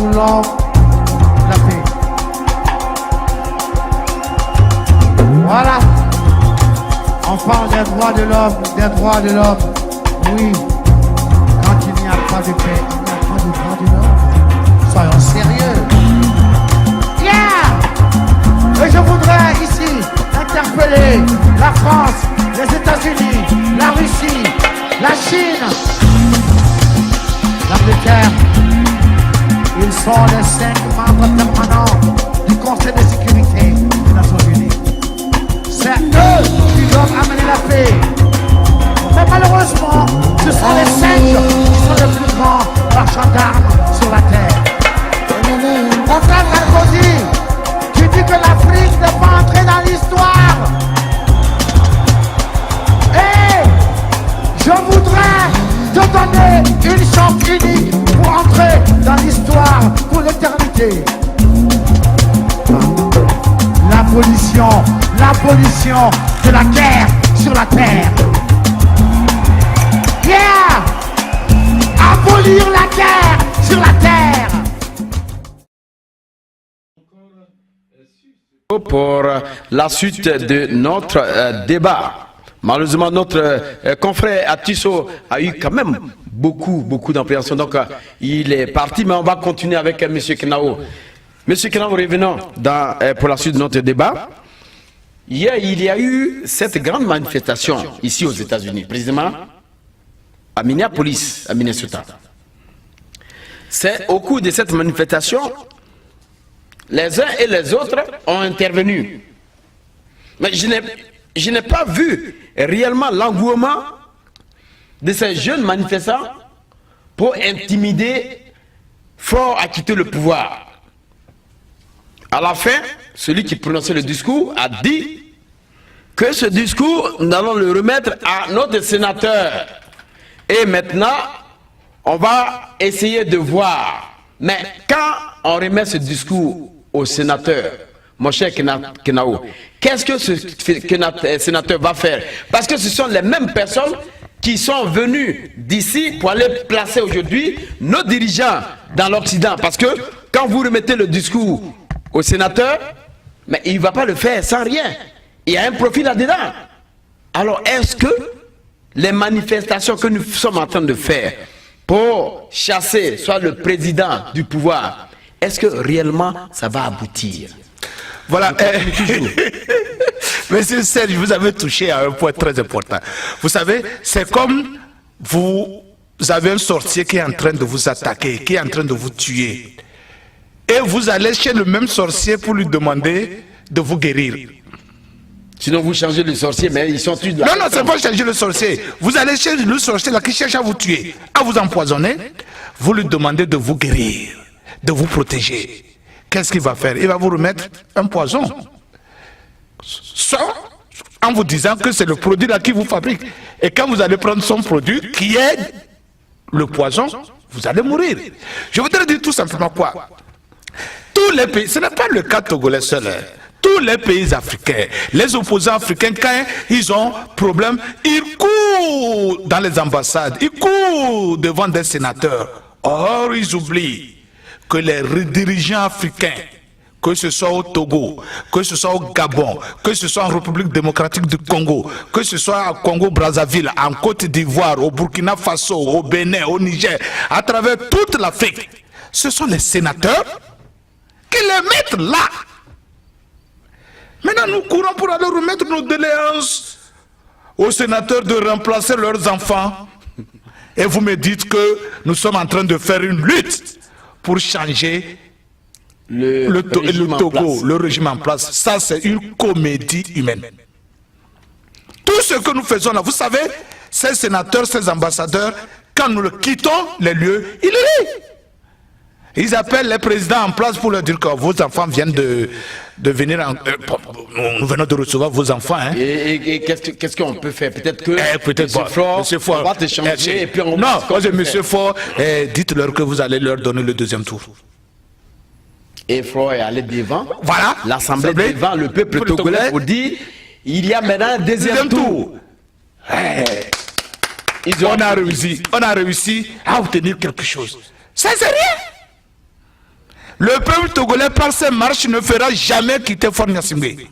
voulons la paix. Voilà. On parle des droits de l'homme, des droits de l'homme. Oui. Quand il n'y a pas de paix, il n'y a pas de droits de l'homme. Soyons sérieux. Yeah! Et je voudrais ici interpeller la France, les États-Unis, la Russie, la Chine, l'Angleterre. Ils sont les 5 membres permanents du Conseil de sécurité des Nations Unies. C'est eux qui doivent amener la paix. Mais malheureusement, ce sont les 5 qui sont les plus grands marchands d'armes sur la terre. Mon frère Sarkozy, tu dis que l'Afrique n'est pas entrée dans l'histoire. Et je voudrais te donner une chance unique pour entrer dans l'histoire pour l'éternité. L'abolition de la guerre sur la terre. Yeah! Abolir la guerre sur la terre. Pour la suite de notre débat. Malheureusement, notre confrère Atisso a eu quand même beaucoup d'appréhension. Donc, il est parti, mais on va continuer avec M. Kenao. M. Kenao, revenons pour la suite de notre débat. Hier, il y a eu cette grande manifestation ici aux États-Unis, précisément à Minneapolis, à Minnesota. C'est au cours de cette manifestation, les uns et les autres ont intervenu. Mais je n'ai pas vu réellement l'engouement de ces jeunes manifestants pour intimider Ford à quitter le pouvoir. À la fin, celui qui prononçait le discours a dit que ce discours, nous allons le remettre à notre sénateur. Et maintenant, on va essayer de voir. Mais quand on remet ce discours au sénateur, mon cher Kenao, qu'est-ce que ce sénateur va faire? Parce que ce sont les mêmes personnes qui sont venues d'ici pour aller placer aujourd'hui nos dirigeants dans l'Occident. Parce que quand vous remettez le discours au sénateur, mais il ne va pas le faire sans rien. Il y a un profil là-dedans. Alors est-ce que les manifestations que nous sommes en train de faire pour chasser soit le président du pouvoir, est-ce que réellement ça va aboutir? Voilà. Monsieur Serge, vous avez touché à un point très important. Vous savez, c'est comme vous avez un sorcier qui est en train de vous attaquer, qui est en train de vous tuer. Et vous allez chez le même sorcier pour lui demander de vous guérir. Sinon vous changez le sorcier, mais ils sont tous là. Non, c'est pas changer le sorcier. Vous allez chez le sorcier là qui cherche à vous tuer, à vous empoisonner. Vous lui demandez de vous guérir, de vous protéger. Qu'est-ce qu'il va faire? Il va vous remettre un poison. Soit en vous disant que c'est le produit là qui vous fabrique. Et quand vous allez prendre son produit, qui est le poison, vous allez mourir. Je voudrais dire tout simplement quoi? Tous les pays, ce n'est pas le cas togolais seul. Tous les pays africains, les opposants africains, quand ils ont problème, ils courent dans les ambassades, ils courent devant des sénateurs. Or, ils oublient que les dirigeants africains, que ce soit au Togo, que ce soit au Gabon, que ce soit en République démocratique du Congo, que ce soit au Congo-Brazzaville, en Côte d'Ivoire, au Burkina Faso, au Bénin, au Niger, à travers toute l'Afrique, ce sont les sénateurs qui les mettent là. Maintenant, nous courons pour aller remettre nos doléances aux sénateurs de remplacer leurs enfants. Et vous me dites que nous sommes en train de faire une lutte pour changer le Togo, le régime en place. Ça, c'est une comédie humaine. Tout ce que nous faisons là, vous savez, ces sénateurs, ces ambassadeurs, quand nous le quittons, les lieux, ils rient. Ils appellent les présidents en place pour leur dire que vos enfants viennent de venir en... nous venons de recevoir vos enfants. Hein. Et qu'est-ce qu'on peut faire? Peut-être que Monsieur Ford, on va t'échanger et puis on non, Monsieur Ford, dites-leur que vous allez leur donner le deuxième tour. Et Ford est allé devant. Voilà. L'Assemblée devant le peuple togolais pour dire il y a maintenant un deuxième tour. On a réussi à obtenir quelque chose. Ça, c'est rien. Le peuple togolais, par ses marches, ne fera jamais quitter Fort Gnassingbé.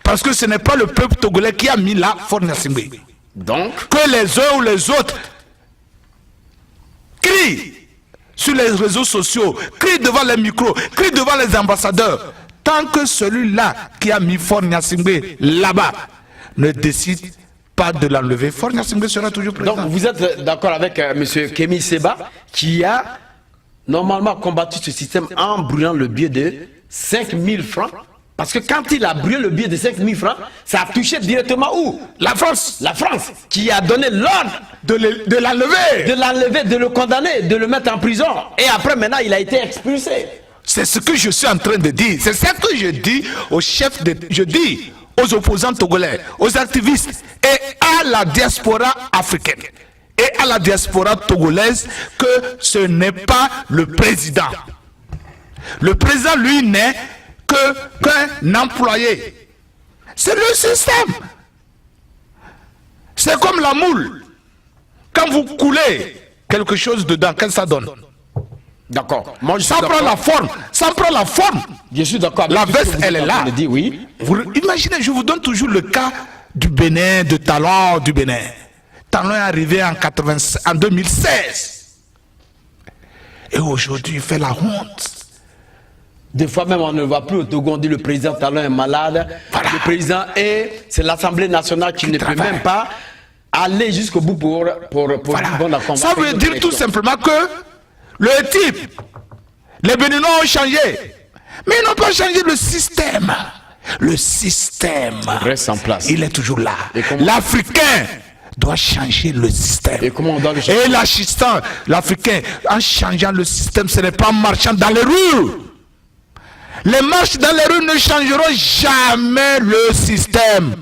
Parce que ce n'est pas le peuple togolais qui a mis là Fort Gnassingbé. Donc, Que les uns ou les autres crient sur les réseaux sociaux, crient devant les micros, crient devant les ambassadeurs, tant que celui-là qui a mis Fort Gnassingbé là-bas ne décide pas de l'enlever, Fort Gnassingbé sera toujours présent. donc vous êtes d'accord avec M. Kémy Séba qui a normalement combattu ce système en brûlant le billet de 5 000 francs. Parce que quand il a brûlé le billet de 5 000 francs, ça a touché directement où? La France, La France, qui a donné l'ordre de l'enlever, de le condamner, de le mettre en prison. Et après, maintenant, il a été expulsé. C'est ce que je suis en train de dire. C'est ça que je dis aux chefs je dis aux opposants togolais, aux activistes et à la diaspora africaine et à la diaspora togolaise que ce n'est pas le président. Le président, lui, n'est qu'un employé. C'est le système. C'est comme la moule. Quand vous coulez quelque chose dedans, qu'est-ce que ça donne? D'accord. Moi, je suis Ça prend la forme. Ça prend la forme. Je suis d'accord. La veste, elle est là. Dit, oui. Vous imaginez, je vous donne toujours le cas du Bénin, de Talon du Bénin. Talon est arrivé en 2016. Et aujourd'hui, il fait la honte. Des fois même, on ne voit plus au Togo, on dit le président Talon est malade. Voilà. Le président c'est l'Assemblée nationale qui ne peut même pas aller jusqu'au bout pour Voilà. une bonne accompagnement. Ça veut dire tout simplement que le type, les Béninois ont changé. Mais ils n'ont pas changé le système. Le système reste en place. Il est toujours là. Comment... L'Africain doit changer le système. Et comment on doit le changer? Et l'assistant, l'Africain, en changeant le système, ce n'est pas en marchant dans les rues. Les marches dans les rues ne changeront jamais le système.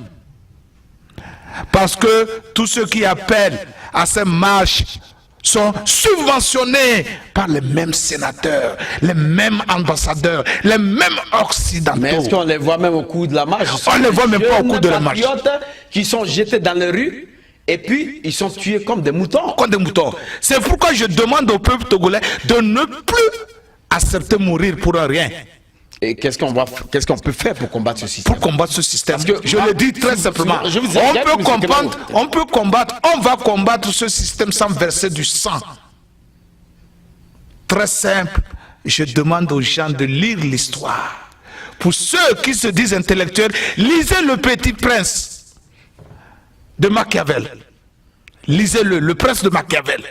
Parce que tous ceux qui appellent à ces marches sont subventionnés par les mêmes sénateurs, les mêmes ambassadeurs, les mêmes occidentaux. Mais est-ce qu'on les voit même au cours de la marche? On ne les voit même pas au cours de la marche. Qui sont jetés dans les rues et puis ils sont tués comme des moutons. Comme des moutons. C'est pourquoi je demande au peuple togolais de ne plus accepter mourir pour rien. Et qu'est-ce qu'on peut faire pour combattre ce système? Pour combattre ce système, Parce que je le dis très simplement, on va combattre ce système sans verser du sang. Très simple, je demande aux gens de lire l'histoire. Pour ceux qui se disent intellectuels, lisez Le Petit Prince de Machiavel. Lisez-le, Le Prince de Machiavel.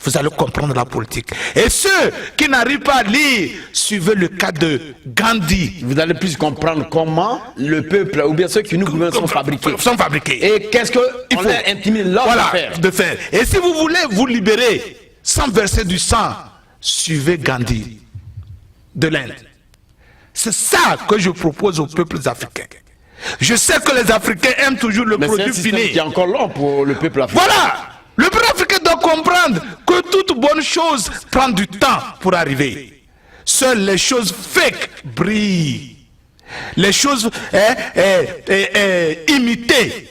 Vous allez comprendre la politique. Et ceux qui n'arrivent pas à lire, suivez le cas de Gandhi. Vous allez plus comprendre comment le peuple, ou bien ceux qui nous gouvernent, sont fabriqués. Et qu'est-ce qu'on a intimé l'ordre de faire. Et si vous voulez vous libérer sans verser du sang, suivez Gandhi de l'Inde. C'est ça que je propose aux peuples africains. Je sais que les Africains aiment toujours le produit fini. Mais c'est encore long pour le peuple africain. Voilà. Le peuple africain doit comprendre que toute bonne chose prend du temps pour arriver. Seules les choses fake brillent. Les choses imitées,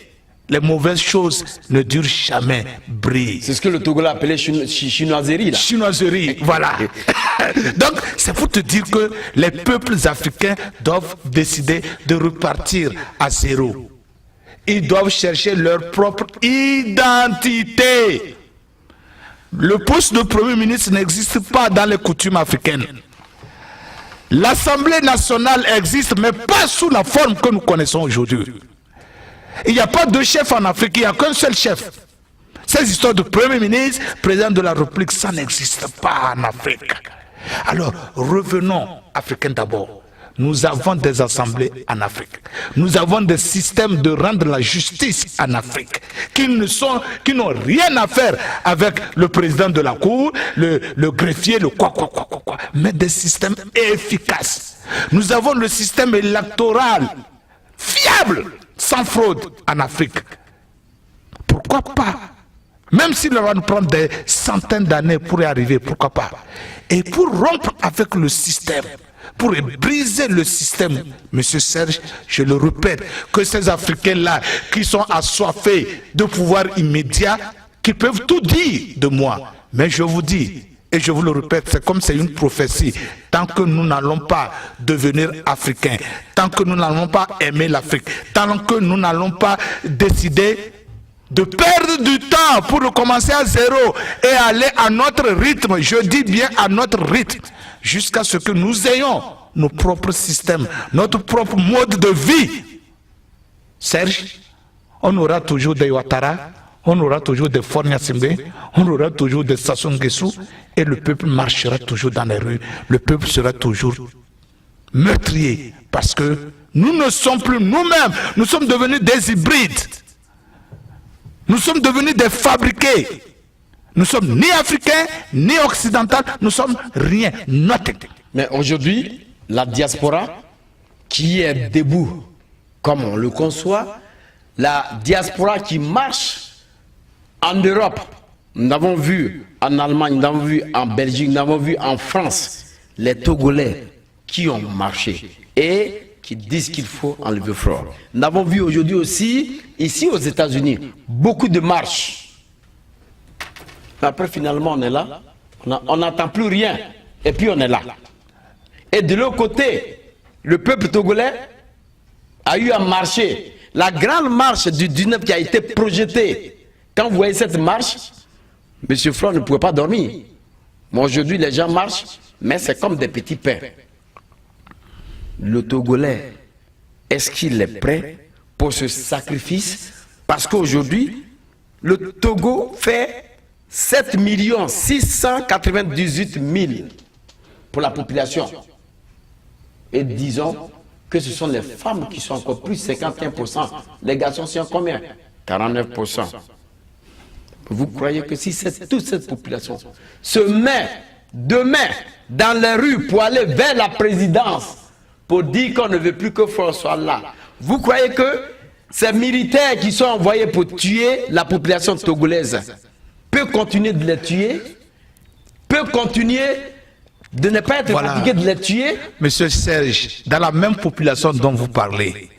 les mauvaises choses ne durent jamais brillent. C'est ce que le Togolais appelait chinoiserie. Là. Chinoiserie, voilà. Donc, c'est pour te dire que les peuples africains doivent décider de repartir à zéro. Ils doivent chercher leur propre identité. Le poste de Premier ministre n'existe pas dans les coutumes africaines. L'Assemblée nationale existe, mais pas sous la forme que nous connaissons aujourd'hui. Il n'y a pas de chef en Afrique, il n'y a qu'un seul chef. Ces histoires de Premier ministre, président de la République, ça n'existe pas en Afrique. Alors, revenons africains d'abord. Nous avons des assemblées en Afrique. Nous avons des systèmes de rendre la justice en Afrique qui n'ont rien à faire avec le président de la cour, le greffier, le quoi, mais des systèmes efficaces. Nous avons le système électoral fiable, sans fraude en Afrique. Pourquoi pas? Même s'il va nous prendre des centaines d'années pour y arriver, pourquoi pas? Et pour rompre avec le système, pour briser le système, Monsieur Serge, je le répète, que ces Africains-là qui sont assoiffés de pouvoir immédiat, qui peuvent tout dire de moi, mais je vous dis, et je vous le répète, c'est comme c'est une prophétie. Tant que nous n'allons pas devenir africains, tant que nous n'allons pas aimer l'Afrique, tant que nous n'allons pas décider de perdre du temps pour recommencer à zéro et aller à notre rythme, je dis bien à notre rythme, jusqu'à ce que nous ayons nos propres systèmes, notre propre mode de vie. Serge, on aura toujours des Ouattara, on aura toujours des Fornia Simbe, on aura toujours des Sassou Nguesso, et le peuple marchera toujours dans les rues, le peuple sera toujours meurtrier, parce que nous ne sommes plus nous-mêmes, nous sommes devenus des hybrides. Nous sommes devenus des fabriqués. Nous sommes ni africains, ni occidentaux, nous sommes rien, nothing. Mais aujourd'hui, la diaspora qui est debout, comme on le conçoit, la diaspora qui marche en Europe, nous avons vu en Allemagne, nous avons vu en Belgique, nous avons vu en France, les Togolais qui ont marché et qui disent qu'il faut enlever Faure. Nous avons vu aujourd'hui aussi, ici aux États-Unis, beaucoup de marches. Après, finalement, on est là, on n'entend plus rien, et puis on est là. Et de l'autre côté, le peuple togolais a eu à marcher. La grande marche du 19 qui a été projetée, quand vous voyez cette marche, M. Faure ne pouvait pas dormir. Mais aujourd'hui, les gens marchent, mais c'est comme des petits pains. Le Togolais, est-ce qu'il est prêt pour ce sacrifice? Parce qu'aujourd'hui, le Togo fait 7 698 000 pour la population. Et disons que ce sont les femmes qui sont encore plus, 51%. Les garçons sont combien? 49%. Vous croyez que si toute cette population se met demain dans les rues pour aller vers la présidence, pour dire qu'on ne veut plus que Faure soit là, vous croyez que ces militaires qui sont envoyés pour tuer la population togolaise peuvent continuer de les tuer, peuvent continuer de ne pas être fatigués de les tuer? Monsieur Serge, dans la même population dont vous parlez,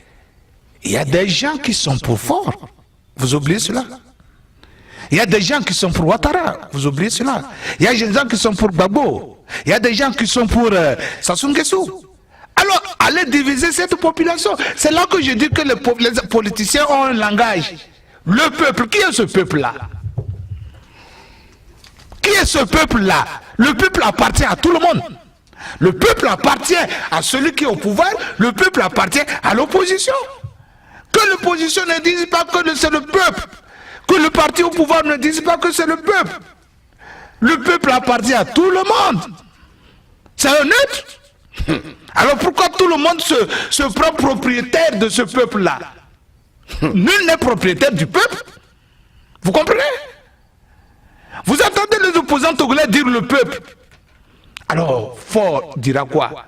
il y a des gens qui sont pour Faure. Vous oubliez cela? Il y a des gens qui sont pour Ouattara. Vous oubliez cela? Il y a des gens qui sont pour Gbagbo. Il y a des gens qui sont pour Sassou Nguesso. Alors, allez diviser cette population. C'est là que je dis que les politiciens ont un langage. Le peuple, qui est ce peuple-là? Qui est ce peuple-là? Le peuple appartient à tout le monde. Le peuple appartient à celui qui est au pouvoir. Le peuple appartient à l'opposition. Que l'opposition ne dise pas que c'est le peuple. Que le parti au pouvoir ne dise pas que c'est le peuple. Le peuple appartient à tout le monde. C'est honnête. Alors pourquoi tout le monde se prend propriétaire de ce peuple-là? Nul n'est propriétaire du peuple. Vous comprenez? Vous entendez les opposants togolais dire le peuple. Alors, Faure dira quoi?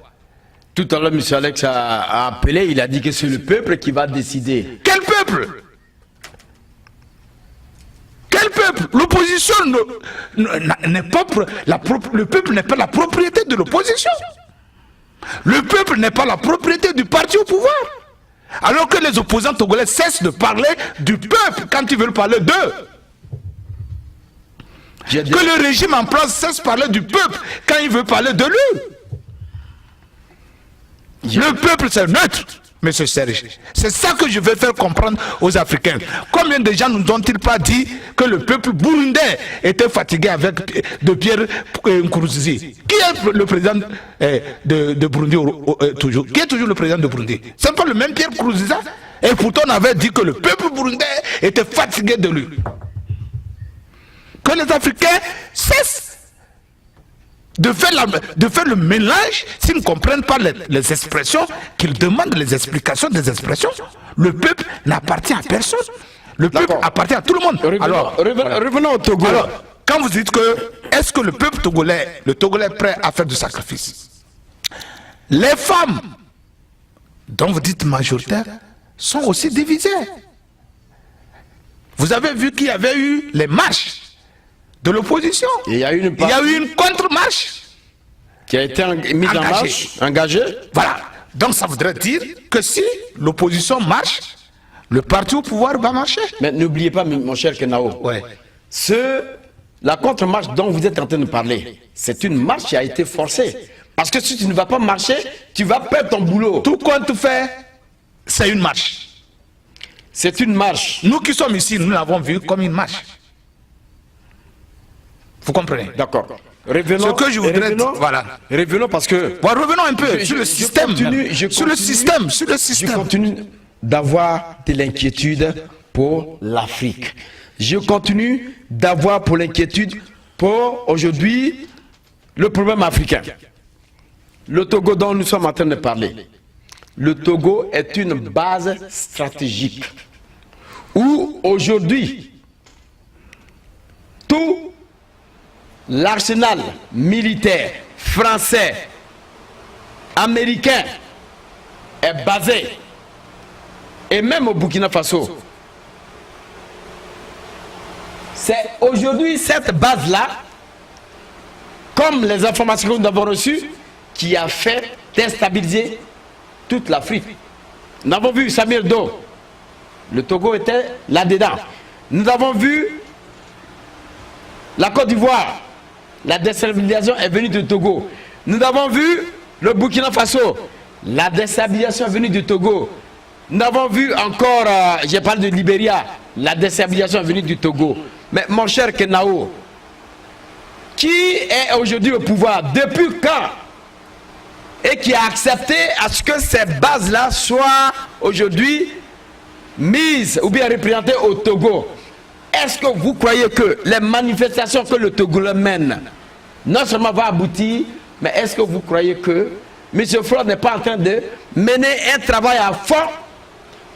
Tout à l'heure, M. Alex a appelé, il a dit que c'est le peuple qui va décider. Quel peuple? Quel peuple? L'opposition n'est pas... Le peuple n'est pas la propriété de l'opposition. Le peuple n'est pas la propriété du parti au pouvoir. Alors que les opposants togolais cessent de parler du peuple quand ils veulent parler d'eux. Que le régime en place cesse de parler du peuple quand il veut parler de lui. Le peuple c'est neutre, monsieur Serge. C'est ça que je veux faire comprendre aux Africains. Combien de gens nous ont-ils pas dit que le peuple burundais était fatigué de Pierre Nkurunziza? Qui est le président de Burundi toujours? Qui est toujours le président de Burundi? C'est pas le même Pierre Nkurunziza? Et pourtant on avait dit que le peuple burundais était fatigué de lui. Que les Africains cessent de faire le mélange s'ils ne comprennent pas les expressions, qu'ils demandent les explications des expressions. Le peuple n'appartient à personne. Le peuple appartient à tout le monde. Revenons au Togo. Alors, quand vous dites que, est-ce que le peuple togolais, est prêt à faire du sacrifice? Les femmes, dont vous dites majoritaires, sont aussi divisées. Vous avez vu qu'il y avait eu les marches de l'opposition. Il y a eu une contre-marche qui a été mise en marche, engagée. Voilà. Donc ça voudrait dire que si l'opposition marche, le parti au pouvoir va marcher. Mais n'oubliez pas, mon cher Kenao, ceux la contre-marche dont vous êtes en train de parler, c'est une marche qui a été forcée. Parce que si tu ne vas pas marcher, tu vas perdre ton boulot. Tout compte fait, c'est une marche. C'est une marche. Nous qui sommes ici, nous l'avons vu comme une marche. Vous comprenez? D'accord. Revenons. Ce que je voudrais dire, voilà. Revenons parce que... Bon, revenons un peu sur le système. Sur le système. Je continue d'avoir de l'inquiétude pour l'Afrique. Je continue d'avoir pour l'inquiétude pour aujourd'hui le problème africain. Le Togo dont nous sommes en train de parler. Le Togo est une base stratégique où aujourd'hui tout l'arsenal militaire français, américain est basé, et même au Burkina Faso. C'est aujourd'hui cette base-là, comme les informations que nous avons reçues, qui a fait déstabiliser toute l'Afrique. Nous avons vu Samir Do, le Togo était là-dedans. Nous avons vu la Côte d'Ivoire, la déstabilisation est venue du Togo. Nous avons vu le Burkina Faso, la déstabilisation est venue du Togo. Nous avons vu encore, j'ai parlé de Libéria, la déstabilisation est venue du Togo. Mais mon cher Kenao, qui est aujourd'hui au pouvoir, depuis quand, et qui a accepté à ce que ces bases-là soient aujourd'hui mises ou bien représentées au Togo? Est-ce que vous croyez que les manifestations que le Togo mène, non seulement vont aboutir, mais est-ce que vous croyez que M. Faure n'est pas en train de mener un travail à fond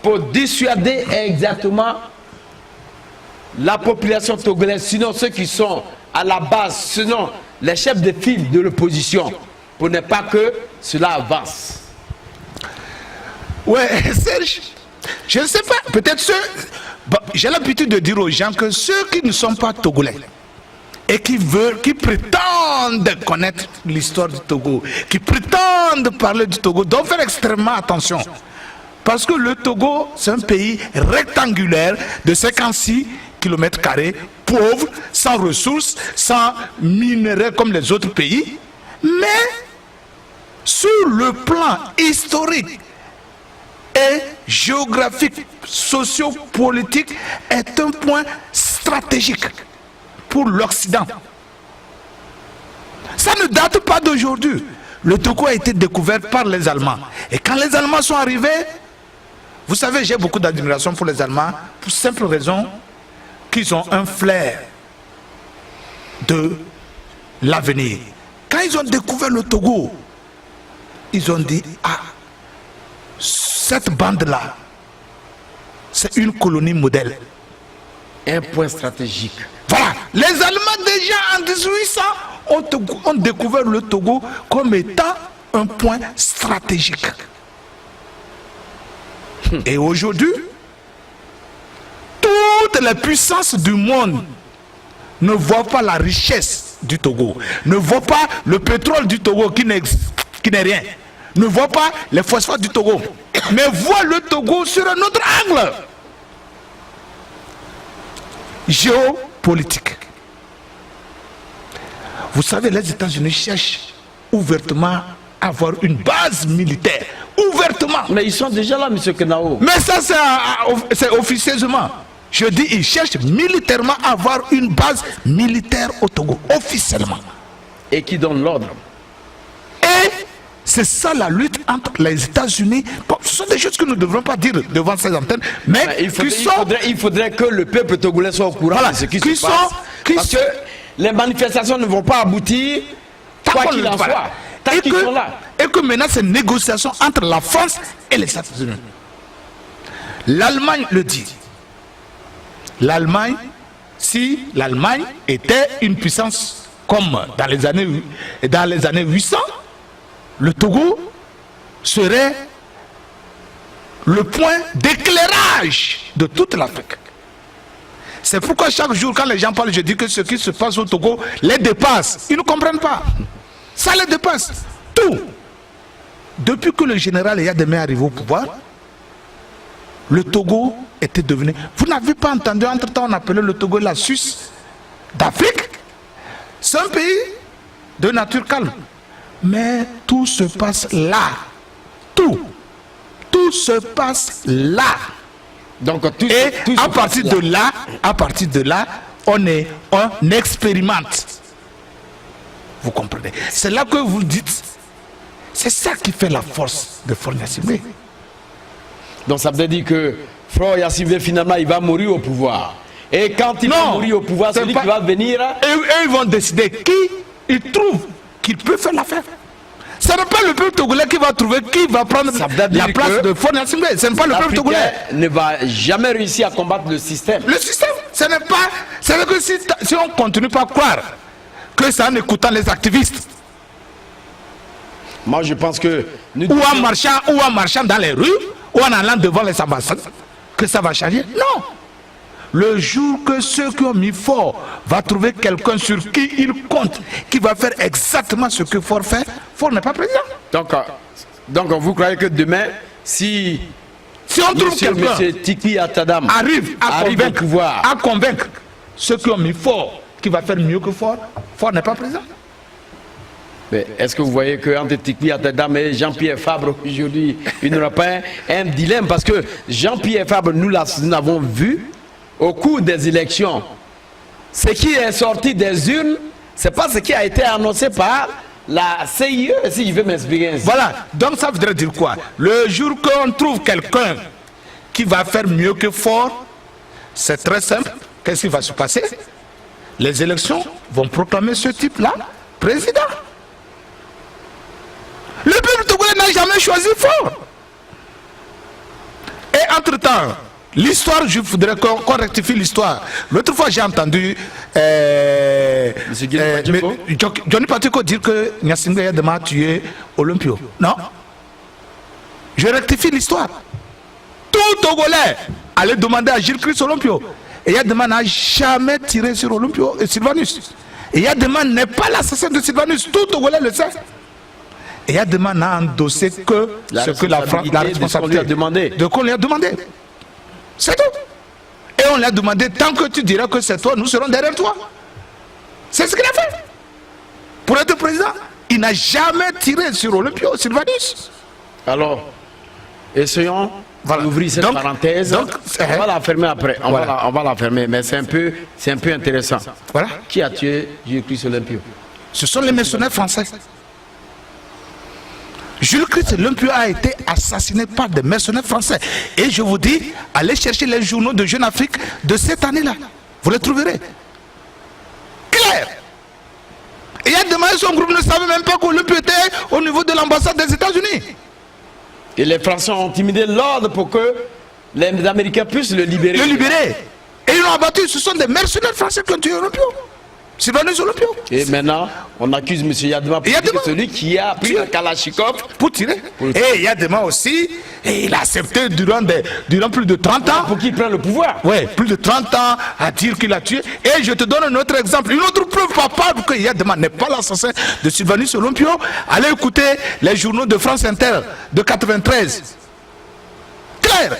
pour dissuader exactement la population togolaise, sinon ceux qui sont à la base, sinon les chefs de file de l'opposition, pour ne pas que cela avance? Ouais, Serge, je ne sais pas, peut-être ceux... Bon, j'ai l'habitude de dire aux gens que ceux qui ne sont pas togolais et qui prétendent connaître l'histoire du Togo, qui prétendent parler du Togo, doivent faire extrêmement attention. Parce que le Togo, c'est un pays rectangulaire de 56 km², pauvre, sans ressources, sans minerais comme les autres pays. Mais sur le plan historique et géographique, sociopolitique, est un point stratégique pour l'Occident. Ça ne date pas d'aujourd'hui. Le Togo a été découvert par les Allemands. Et quand les Allemands sont arrivés, vous savez, j'ai beaucoup d'admiration pour les Allemands, pour simple raison qu'ils ont un flair de l'avenir. Quand ils ont découvert le Togo, ils ont dit, ah, cette bande-là, c'est une colonie modèle. Un point stratégique. Voilà, les Allemands déjà en 1800 ont découvert le Togo comme étant un point stratégique. Et aujourd'hui, toutes les puissances du monde ne voient pas la richesse du Togo, ne voient pas le pétrole du Togo qui n'est rien, ne voient pas les phosphates du Togo, mais voient le Togo sur un autre angle géopolitique. Vous savez, les États-Unis cherchent ouvertement à avoir une base militaire. Ouvertement. Mais ils sont déjà là, M. Kenao. Mais ça, c'est officieusement. Je dis, ils cherchent militairement à avoir une base militaire au Togo. Officiellement. Et qui donne l'ordre. Et c'est ça la lutte entre les États-Unis. Bon, ce sont des choses que nous ne devrons pas dire devant ces antennes. Mais il faudrait que le peuple togolais soit au courant de ce qui se passe. Parce que les manifestations ne vont pas aboutir, quoi qu'il en soit. Tant qu'ils sont là. Et que maintenant, c'est une négociation entre la France et les États-Unis. L'Allemagne le dit. L'Allemagne, si l'Allemagne était une puissance comme dans les années 800, le Togo serait le point d'éclairage de toute l'Afrique. C'est pourquoi chaque jour, quand les gens parlent, je dis que ce qui se passe au Togo les dépasse. Ils ne comprennent pas. Ça les dépasse. Tout. Depuis que le général Yademé est arrivé au pouvoir, le Togo était devenu... Vous n'avez pas entendu, entre-temps, on appelait le Togo la Suisse d'Afrique. C'est un pays de nature calme. Mais tout se passe là. Tout se passe là. Donc, Et à partir de là, on expérimente. Vous comprenez? C'est là que vous dites, c'est ça qui fait la force de Faure Gnassingbé. Donc ça veut dire que Faure Gnassingbé, finalement, il va mourir au pouvoir. Et quand il va mourir au pouvoir, celui qui va venir... Et ils vont décider qui ils trouvent qu'il peut faire l'affaire. Ce n'est pas le peuple togolais qui va trouver qui va prendre la place de Faure Gnassingbé. Ce n'est pas le peuple togolais. Ne va jamais réussir à combattre le système. Le système, ce n'est pas... C'est que si on continue pas à croire que c'est en écoutant les activistes, moi je pense que... ou en marchant dans les rues, ou en allant devant les ambassades, que ça va changer. Non. Le jour que ceux qui ont mis Faure va trouver quelqu'un sur qui il compte, qui va faire exactement ce que Faure fait, Faure n'est pas président. Donc vous croyez que demain, si on trouve quelqu'un M. Tikpi Atadam arrive au pouvoir, à convaincre ceux qui ont mis Faure qui va faire mieux que Faure, Faure n'est pas président. Est-ce que vous voyez qu'entre Tikpi Atadam et Jean-Pierre Fabre aujourd'hui, il n'y aura pas un dilemme? Parce que Jean-Pierre Fabre, nous l'avons vu au cours des élections. Ce qui est sorti des urnes, ce n'est pas ce qui a été annoncé par la CIE, si je veux m'expliquer ainsi. Voilà, donc ça voudrait dire quoi? Le jour qu'on trouve quelqu'un qui va faire mieux que Faure, c'est très simple. Qu'est-ce qui va se passer? Les élections vont proclamer ce type-là président. Le peuple togolais n'a jamais choisi Faure. Et entre-temps, l'histoire, je voudrais qu'on rectifie l'histoire. L'autre fois, j'ai entendu Johnny Patiko dire que Gnassingbé Yadema a tué Olympio. Non. Je rectifie l'histoire. Tout Togolais allait demander à Gilles Christ Olympio. Et Yadema n'a jamais tiré sur Olympio et Sylvanus. Et Yadema n'est pas l'assassin de Sylvanus. Tout Togolais le sait. Et Yadema n'a endossé que ce que la responsabilité de qu'on lui a demandé. C'est tout. Et on lui a demandé, tant que tu diras que c'est toi, nous serons derrière toi. C'est ce qu'il a fait. Pour être président, il n'a jamais tiré sur Olympio, Sylvanus. Alors, essayons d'ouvrir cette parenthèse. On va la fermer après. On va la fermer, mais c'est un peu intéressant. Voilà. Qui a tué Jules Christ Olympio? Ce sont les mercenaires français. Jules Christ Olympio a été assassiné par des mercenaires français. Et je vous dis, allez chercher les journaux de Jeune Afrique de cette année-là. Vous les trouverez. Clair. Et il y a demain, son groupe ne savait même pas qu'Olympio était au niveau de l'ambassade des États-Unis. Et les Français ont intimidé l'ordre pour que les Américains puissent le libérer. Et ils l'ont abattu. Ce sont des mercenaires français qui ont tué Olympio. Sylvanus Olympio. Et maintenant, on accuse M. Yadema pour dire celui qui a pris la Kalachnikov pour tirer. Et Yadema aussi, et il a accepté durant plus de 30 ans. Pour qu'il prenne le pouvoir. Oui, plus de 30 ans à dire qu'il a tué. Et je te donne un autre exemple, une autre preuve palpable que Yadema n'est pas l'assassin de Sylvanus Olympio. Allez écouter les journaux de France Inter de 93. Clair.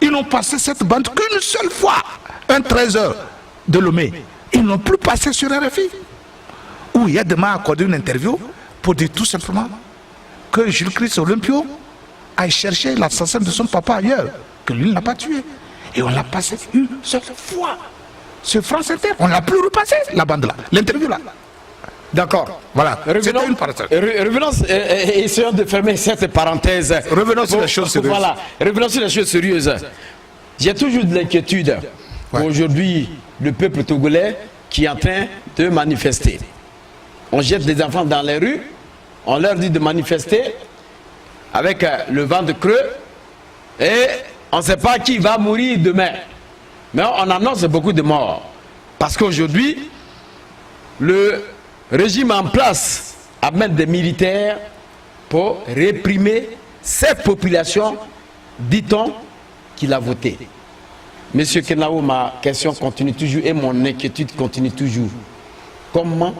Ils n'ont passé cette bande qu'une seule fois, un 13h de Lomé. Ils n'ont plus passé sur RFI, où Yadema a accordé une interview pour dire tout simplement que Jules Christ Olympio a cherché l'assassin de son papa ailleurs, que lui ne l'a pas tué. Et on l'a passé une seule fois sur France Inter. On l'a plus repassé, la bande-là, l'interview là. D'accord. Voilà. Revenons, essayons de fermer cette parenthèse. Revenons sur les choses sérieuses. Voilà, revenons sur les choses sérieuses. J'ai toujours de l'inquiétude. Aujourd'hui, le peuple togolais qui est en train de manifester. On jette des enfants dans les rues, on leur dit de manifester avec le vent de creux et on ne sait pas qui va mourir demain. Mais on annonce beaucoup de morts. Parce qu'aujourd'hui, le régime en place amène des militaires pour réprimer cette population, dit-on, qu'il a voté. Monsieur Kenao, ma question continue toujours et mon inquiétude continue toujours. Comment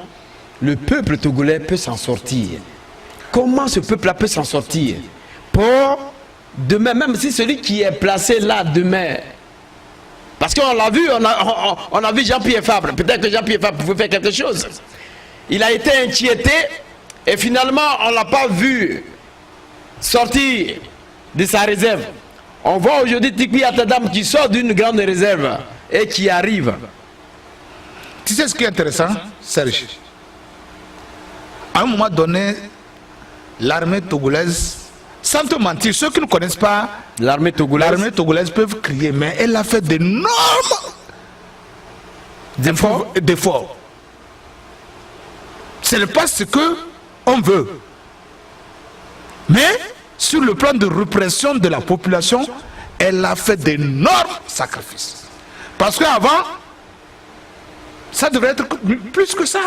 le peuple togolais peut s'en sortir? Comment ce peuple-là peut s'en sortir? Pour demain, même si celui qui est placé là demain, parce qu'on l'a vu, on a vu Jean-Pierre Fabre, peut-être que Jean-Pierre Fabre pouvait faire quelque chose. il a été inquiété et finalement on l'a pas vu sortir de sa réserve. On voit aujourd'hui Tikpi Atadam qui sort d'une grande réserve et qui arrive. Tu sais ce qui est intéressant, Serge? À un moment donné, l'armée togolaise, sans te mentir, ceux qui ne connaissent pas l'armée togolaise peuvent crier, mais elle a fait d'énormes d'efforts. Ce n'est pas ce qu'on veut. Mais sur le plan de répression de la population, elle a fait d'énormes sacrifices. Parce qu'avant, ça devrait être plus que ça.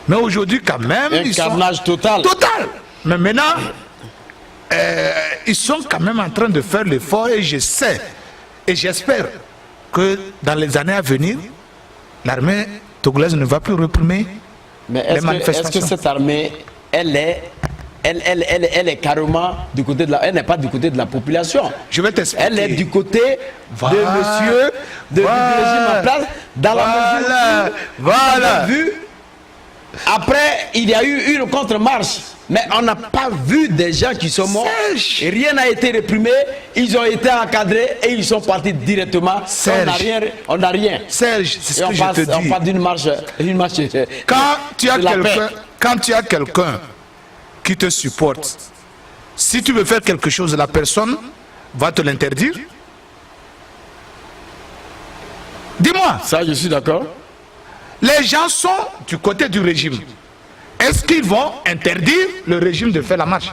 Mais aujourd'hui, quand même, un carnage total. Total. Mais maintenant, ils sont quand même en train de faire l'effort et je sais et j'espère que dans les années à venir, l'armée togolaise ne va plus réprimer les manifestations. Est-ce que cette armée, elle est carrément du côté de la... Elle n'est pas du côté de la population. Je vais t'expliquer. Elle est du côté de monsieur, du régime en place, dans la mesure où vous avez vu. Après, il y a eu une contre-marche, mais on n'a pas vu des gens qui sont morts. Et rien n'a été réprimé, ils ont été encadrés et ils sont partis directement. On n'a rien. Serge, c'est ce que je te dis. On part d'une marche. Quand tu as quelqu'un qui te supporte, si tu veux faire quelque chose, la personne va te l'interdire. Dis-moi. Ça, je suis d'accord. Les gens sont du côté du régime. Est-ce qu'ils vont interdire le régime de faire la marche?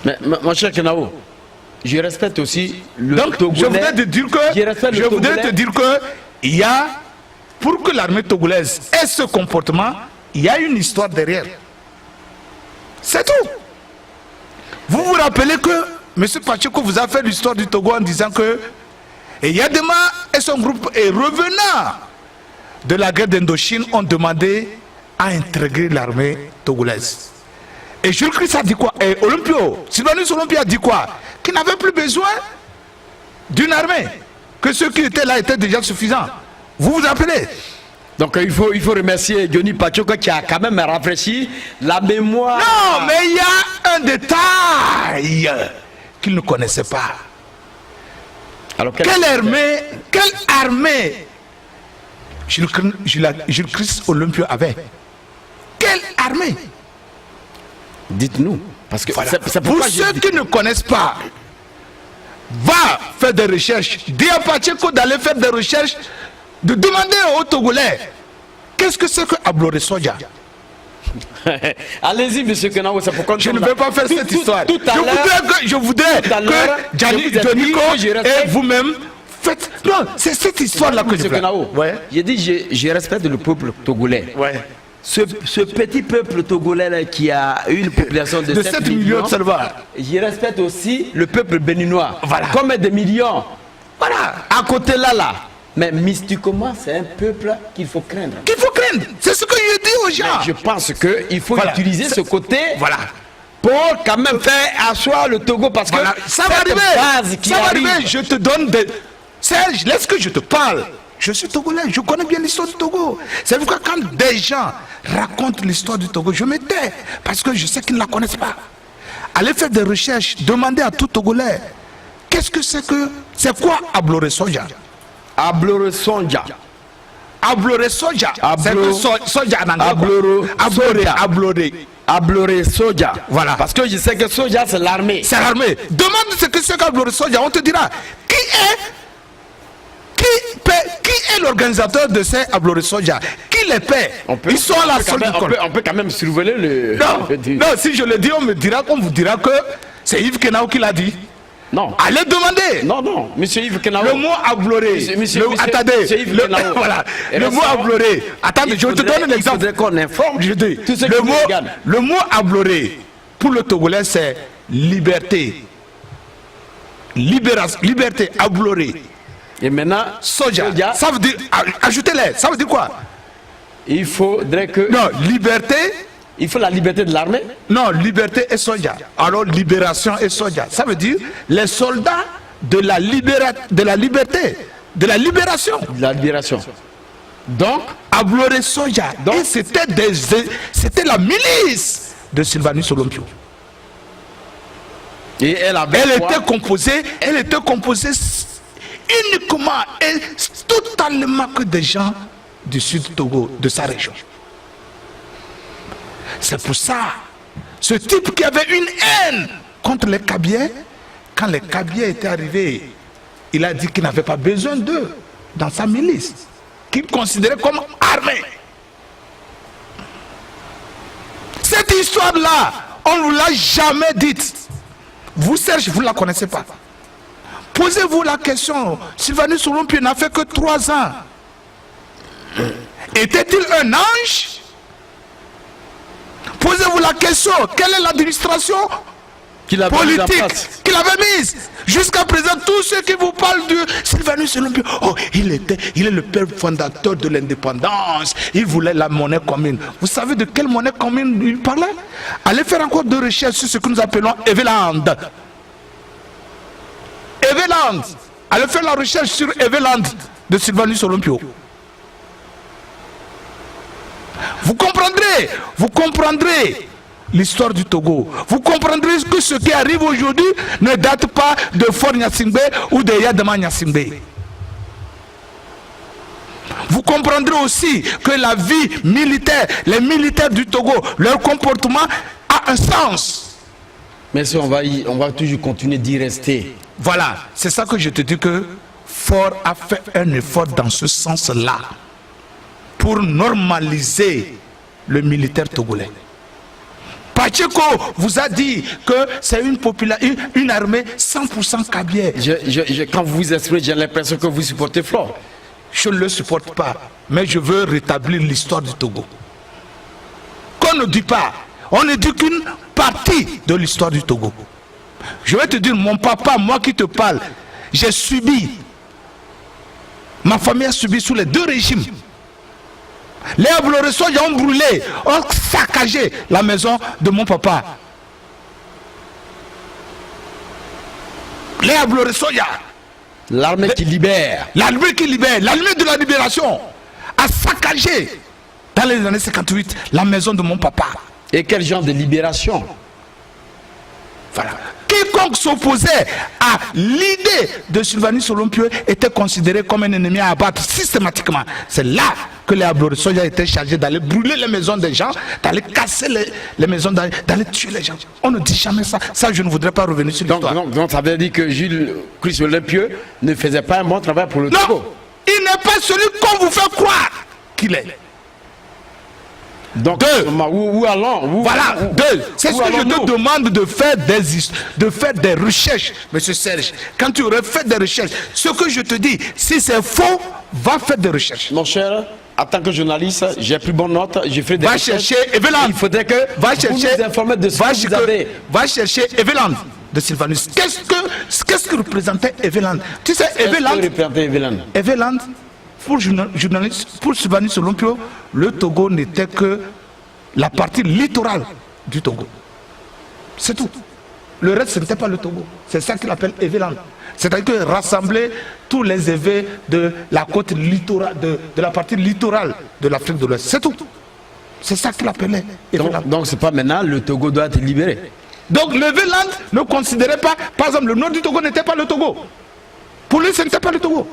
Mais mon cher Kenao, je respecte aussi le Togolais. Je voudrais te dire que il y a, pour que l'armée togolaise ait ce comportement, il y a une histoire derrière. C'est tout. Vous vous rappelez que M. Pacheco vous a fait l'histoire du Togo en disant que Yadema et son groupe, et revenant de la guerre d'Indochine, ont demandé à intégrer l'armée togolaise. Et Jules Christ a dit quoi? Et Sylvanus Olympio a dit quoi? Qu'il n'avait plus besoin d'une armée, que ceux qui étaient là étaient déjà suffisants. Vous vous rappelez? Donc il faut remercier Johnny Pacheco qui a quand même rafraîchi la mémoire. Non, mais il y a un détail qu'il ne connaissait pas. Alors, quelle armée Jules Christ Olympio avait? Quelle armée? Dites-nous. Parce que voilà. Pour ceux qui ne connaissent pas, va faire des recherches. Dis à Pacheco d'aller faire des recherches, de demander aux Togolais qu'est-ce que c'est que Abloré Soja. Allez-y, monsieur Kenao, c'est pourquoi je ne vais pas faire cette histoire. Je voudrais que Johnny et vous-même faites. Non, c'est cette histoire-là que je veux. Ouais. J'ai dit, je respecte le peuple togolais. Ouais. Ce petit peuple togolais là, qui a une population de 7 millions de seulement. Je respecte aussi le peuple béninois. Voilà. Comme des millions. Voilà. À côté là. Mais mystiquement, c'est un peuple qu'il faut craindre. Qu'il faut craindre. C'est ce que je dis aux gens. Mais je pense qu'il faut utiliser ce côté pour quand même faire asseoir le Togo. Parce que ça va arriver. Ça va arriver. Je te donne des... Serge, laisse que je te parle. Je suis togolais, je connais bien l'histoire du Togo. C'est pourquoi quand des gens racontent l'histoire du Togo, je me tais. Parce que je sais qu'ils ne la connaissent pas. Allez faire des recherches. Demandez à tout Togolais. Qu'est-ce que c'est que... C'est quoi Abloré Soja? Abloré Soja. Abloré Soja. C'est que Soja en anglais. Abloré Soja. Voilà. Parce que je sais que Soja, c'est l'armée. C'est l'armée. Demande ce que c'est qu'Abloré Soja. On te dira. Qui est l'organisateur de ces Abloré Soja? Qui les paie? Ils sont à la solde. On peut quand même surveiller le... Non, si je le dis, on vous dira que c'est Yves Kenao qui l'a dit. Non. Allez demander. Non, monsieur Yves Kenao. Le mot Abloré. Attendez. Le mot Abloré. Attendez, je te donne un exemple. Il faudrait qu'on informe tous ceux qui nous regardent. Le mot Abloré, pour le Togolais, c'est liberté. Libération. Liberté, Abloré. Et maintenant, Soja. Ça veut dire, ajoutez-les. Ça veut dire quoi? Il faudrait que... Non, liberté. Il faut la liberté de l'armée? Non, liberté et Soja. Alors, libération et Soja. Ça veut dire les soldats de la liberté, de la libération. De la libération. Donc, Abloré Soya. Et c'était la milice de Sylvanus Olympio. Et elle était composée uniquement et totalement que des gens du sud du Togo, de sa région. C'est pour ça, ce type qui avait une haine contre les Kabyais, quand les Kabyais étaient arrivés, il a dit qu'il n'avait pas besoin d'eux dans sa milice, qu'il considérait comme armée. Cette histoire-là, on ne vous l'a jamais dite. Vous, Serge, vous ne la connaissez pas. Posez-vous la question, Sylvanus Olympio n'a fait que 3 ans. Était-il un ange? Posez-vous la question, quelle est l'administration politique qu'il avait mise? Jusqu'à présent, tous ceux qui vous parlent de Sylvanus Olympio, oh, il est le père fondateur de l'indépendance, il voulait la monnaie commune. Vous savez de quelle monnaie commune il parlait? Allez faire encore de recherches sur ce que nous appelons Eveland. Eveland. Allez faire la recherche sur Eveland de Sylvanus Olympio. Vous comprendrez l'histoire du Togo. Vous comprendrez que ce qui arrive aujourd'hui ne date pas de Fort Gnassingbé ou de Yadama Gnassingbé. Vous comprendrez aussi que la vie militaire, les militaires du Togo, leur comportement a un sens. Mais ça, on va toujours continuer d'y rester. Voilà, c'est ça que je te dis que Fort a fait un effort dans ce sens-là pour normaliser le militaire togolais. Pacheco vous a dit que c'est une armée 100% kabyais. Quand vous vous exprimez, j'ai l'impression que vous supportez Fort. Je ne le supporte pas, mais je veux rétablir l'histoire du Togo. Qu'on ne dit pas, on ne dit qu'une partie de l'histoire du Togo. Je vais te dire, mon papa, moi qui te parle, j'ai subi, ma famille a subi sous les 2 régimes. Les Abloreso ont brûlé, ont saccagé la maison de mon papa. Les Abloreso, l'armée qui libère. L'armée qui libère, l'armée de la libération a saccagé dans les années 58 la maison de mon papa. Et quel genre de libération? Voilà. Quiconque s'opposait à l'idée de Sylvanus Olympio était considéré comme un ennemi à abattre systématiquement. C'est là que les Abloresoya étaient chargés d'aller brûler les maisons des gens, d'aller casser les maisons, d'aller tuer les gens. On ne dit jamais ça. Ça, je ne voudrais pas revenir sur l'histoire. Donc ça veut dire que Jules Christ Olympio ne faisait pas un bon travail pour le Togo. Non, il n'est pas celui qu'on vous fait croire qu'il est. Donc, où allons Voilà, c'est ce que je te demande de faire des recherches, monsieur Serge. Quand tu aurais fait des recherches, ce que je te dis, si c'est faux, va faire des recherches. Mon cher, en tant que journaliste, j'ai pris bonne note, j'ai fait des recherches. Va chercher Eveland. Il faudrait que vous nous informez de ce que vous avez. Va chercher Eveland de Sylvanus. Qu'est-ce que représentait Eveland? Tu sais, Eveland, pour Sylvanus Olympio, le Togo n'était que la partie littorale du Togo. C'est tout. Le reste, ce n'était pas le Togo. C'est ça qu'il appelle Eveland. C'est-à-dire que rassembler tous les évêques de la côte littorale, de la partie littorale de l'Afrique de l'Ouest. C'est tout. C'est ça qu'il appelait Eveland. Donc c'est pas maintenant, le Togo doit être libéré. Donc l'Eveland ne considérait pas, par exemple, le nom du Togo n'était pas le Togo. Pour lui, ce n'était pas le Togo.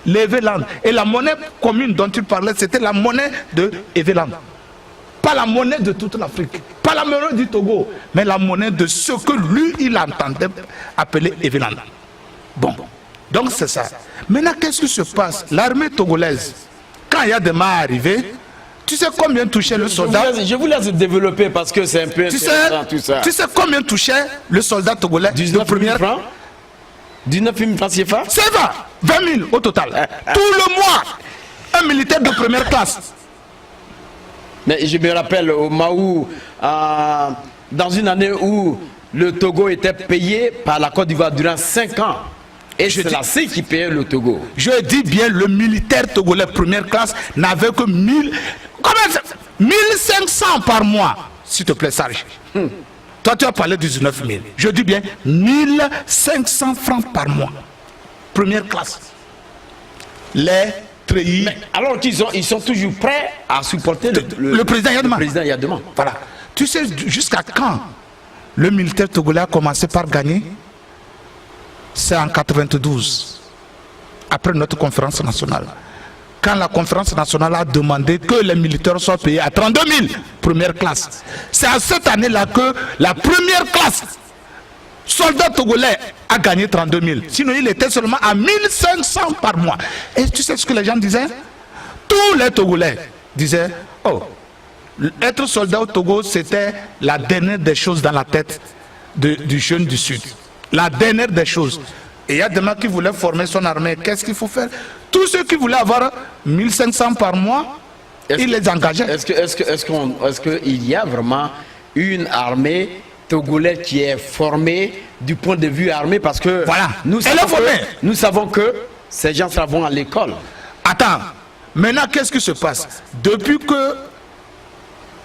L'Eveland. Et la monnaie commune dont il parlait, c'était la monnaie de Eveland. Pas la monnaie de toute l'Afrique. Pas la monnaie du Togo. Mais la monnaie de ce que lui, il entendait appeler Eveland. Bon. Donc c'est ça. Maintenant, qu'est-ce qui se passe? L'armée togolaise, quand il y a des mains arrivées, tu sais combien touchait le soldat? Je vous laisse développer parce que c'est un peu intéressant tout ça. Tu sais combien touchait le soldat togolais? 19 000 francs. 19 000 francs CFA? C'est 20 000 au total. Tout le mois, un militaire de première classe. Mais je me rappelle au Maou, dans une année où le Togo était payé par la Côte d'Ivoire durant 5 ans. Et c'est la C qui payait le Togo. Je dis bien, le militaire togolais première classe n'avait que 1500 par mois. S'il te plaît, Sarge. Toi, tu as parlé de 19 000. Je dis bien 1500 francs par mois. Première classe. Les treillis. Mais alors qu'ils sont toujours prêts à supporter le président Yadema. Le président Yadema. Voilà. Tu sais jusqu'à quand le militaire togolais a commencé par gagner? C'est en 92, après notre conférence nationale. Quand la conférence nationale a demandé que les militaires soient payés à 32 000, première classe. C'est à cette année-là que la première classe, soldat togolais, a gagné 32 000. Sinon, il était seulement à 1500 par mois. Et tu sais ce que les gens disaient? Tous les Togolais disaient, oh, être soldat au Togo, c'était la dernière des choses dans la tête du jeune du Sud. La dernière des choses. Et il y a des gens qui voulaient former son armée. Qu'est-ce qu'il faut faire? Tous ceux qui voulaient avoir 1500 par mois, ils les engageaient. Est-ce qu'il y a vraiment une armée togolaise qui est formée du point de vue armé? Parce que voilà. nous savons que ces gens vont à l'école. Attends, maintenant qu'est-ce qui se passe? Depuis que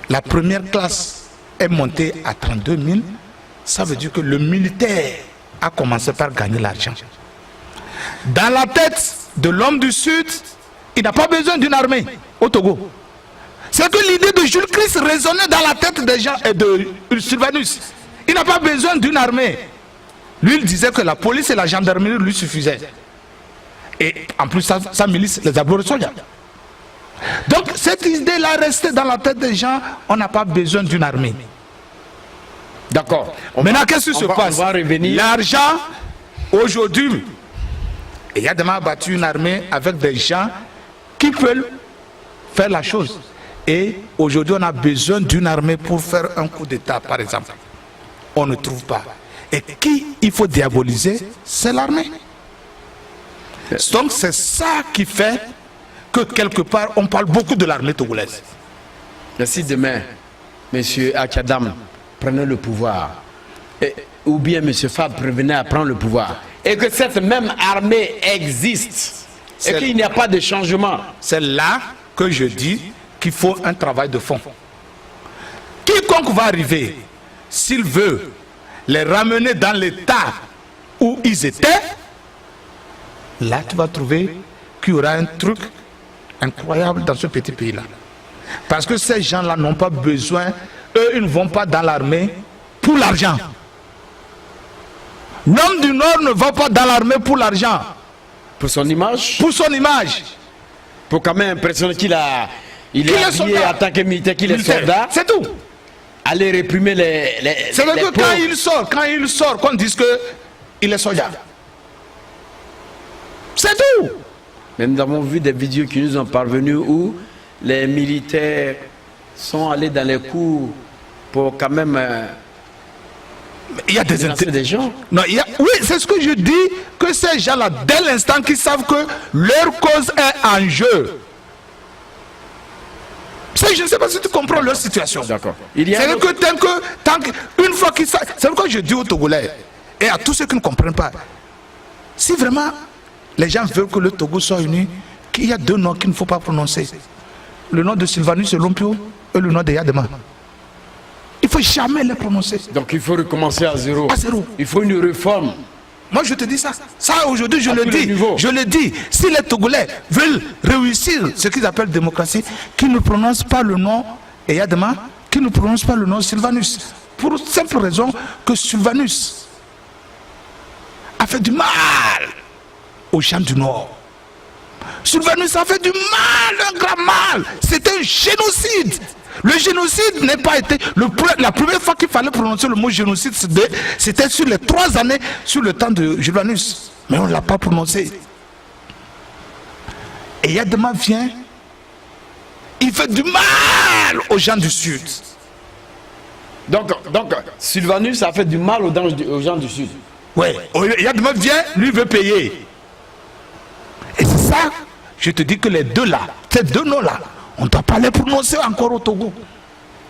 la première classe est montée à 32 000, ça veut dire que le militaire a commencé par gagner l'argent. Dans la tête de l'homme du Sud, il n'a pas besoin d'une armée au Togo. C'est que l'idée de Jules Christ résonnait dans la tête des gens et de Sylvanus. Il n'a pas besoin d'une armée. Lui, il disait que la police et la gendarmerie lui suffisaient. Et en plus, sa milice, les aborigènes. Donc, cette idée-là restait dans la tête des gens. On n'a pas besoin d'une armée. D'accord. Maintenant, qu'est-ce qui se passe? L'argent, aujourd'hui, il y a demain battu une armée avec des gens qui veulent faire la chose. Et aujourd'hui, on a besoin d'une armée pour faire un coup d'État, par exemple. On ne trouve pas. Et qui il faut diaboliser, c'est l'armée. Donc c'est ça qui fait que quelque part, on parle beaucoup de l'armée togolaise. Si demain, M. Akadam prenait le pouvoir, ou bien M. Fab revenait à prendre le pouvoir, et que cette même armée existe, et qu'il n'y a pas de changement. C'est là que je dis qu'il faut un travail de fond. Quiconque va arriver, s'il veut les ramener dans l'état où ils étaient, là tu vas trouver qu'il y aura un truc incroyable dans ce petit pays-là. Parce que ces gens-là n'ont pas besoin, eux ils ne vont pas dans l'armée pour l'argent. L'homme du Nord ne va pas dans l'armée pour l'argent. Pour son image? Pour son image. Pour quand même impressionner qu'il est habillé en tant que militaire, qu'il est soldat. C'est tout. Aller réprimer les c'est que quand il sort, qu'on dise qu'il est soldat. C'est tout. Mais nous avons vu des vidéos qui nous ont parvenues où les militaires sont allés dans les cours pour quand même il y a des gens. Non, oui, c'est ce que je dis, que ces gens-là, dès l'instant qu'ils savent que leur cause est en jeu. Je ne sais pas si tu comprends leur situation. D'accord. C'est que une fois qu'ils savent, c'est pourquoi je dis aux Togolais et à tous ceux qui ne comprennent pas, si vraiment les gens veulent que le Togo soit uni, qu'il y a deux noms qu'il ne faut pas prononcer. Le nom de Sylvanus Lompio et le nom de Yadema. Il ne faut jamais les prononcer. Donc il faut recommencer à zéro. À zéro. Il faut une réforme. Moi je te dis ça. Ça aujourd'hui je le dis. Je le dis. Si les Togolais veulent réussir ce qu'ils appellent démocratie, qu'ils ne prononcent pas le nom Yadema, qu'ils ne prononcent pas le nom Sylvanus. Pour simple raison que Sylvanus a fait du mal aux gens du Nord. Sylvanus a fait du mal, un grand mal. C'était un génocide. Le génocide n'est pas été... La première fois qu'il fallait prononcer le mot génocide, c'était sur les 3 années, sur le temps de Sylvanus. Mais on ne l'a pas prononcé. Et Yadema vient, il fait du mal aux gens du Sud. Donc Sylvanus a fait du mal aux gens du Sud. Oui, Yadema vient, lui veut payer. Et c'est ça, je te dis que les deux là, ces deux noms-là, on ne doit pas les prononcer encore au Togo.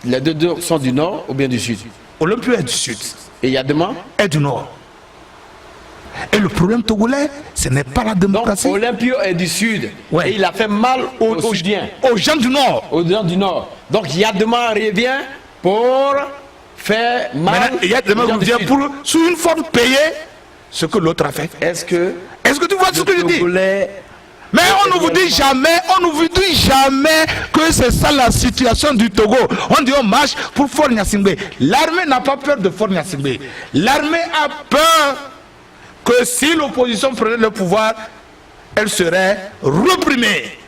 Les deux sont du Nord ou bien du Sud? Olympio est du Sud. Et Yadema est du Nord. Et le problème togolais, ce n'est pas la démocratie. Donc Olympio est du Sud. Ouais. Et il a fait mal aux Sudiens. Aux gens du Nord. Aux gens du Nord. Donc Yadema revient pour faire mal. Yadema revient pour, sous une forme, payer ce que l'autre a fait. Est-ce que tu vois ce que je dis? Mais on ne vous dit jamais, que c'est ça la situation du Togo. On dit on marche pour Faure Gnassingbé. L'armée n'a pas peur de Faure Gnassingbé. L'armée a peur que si l'opposition prenait le pouvoir, elle serait reprimée.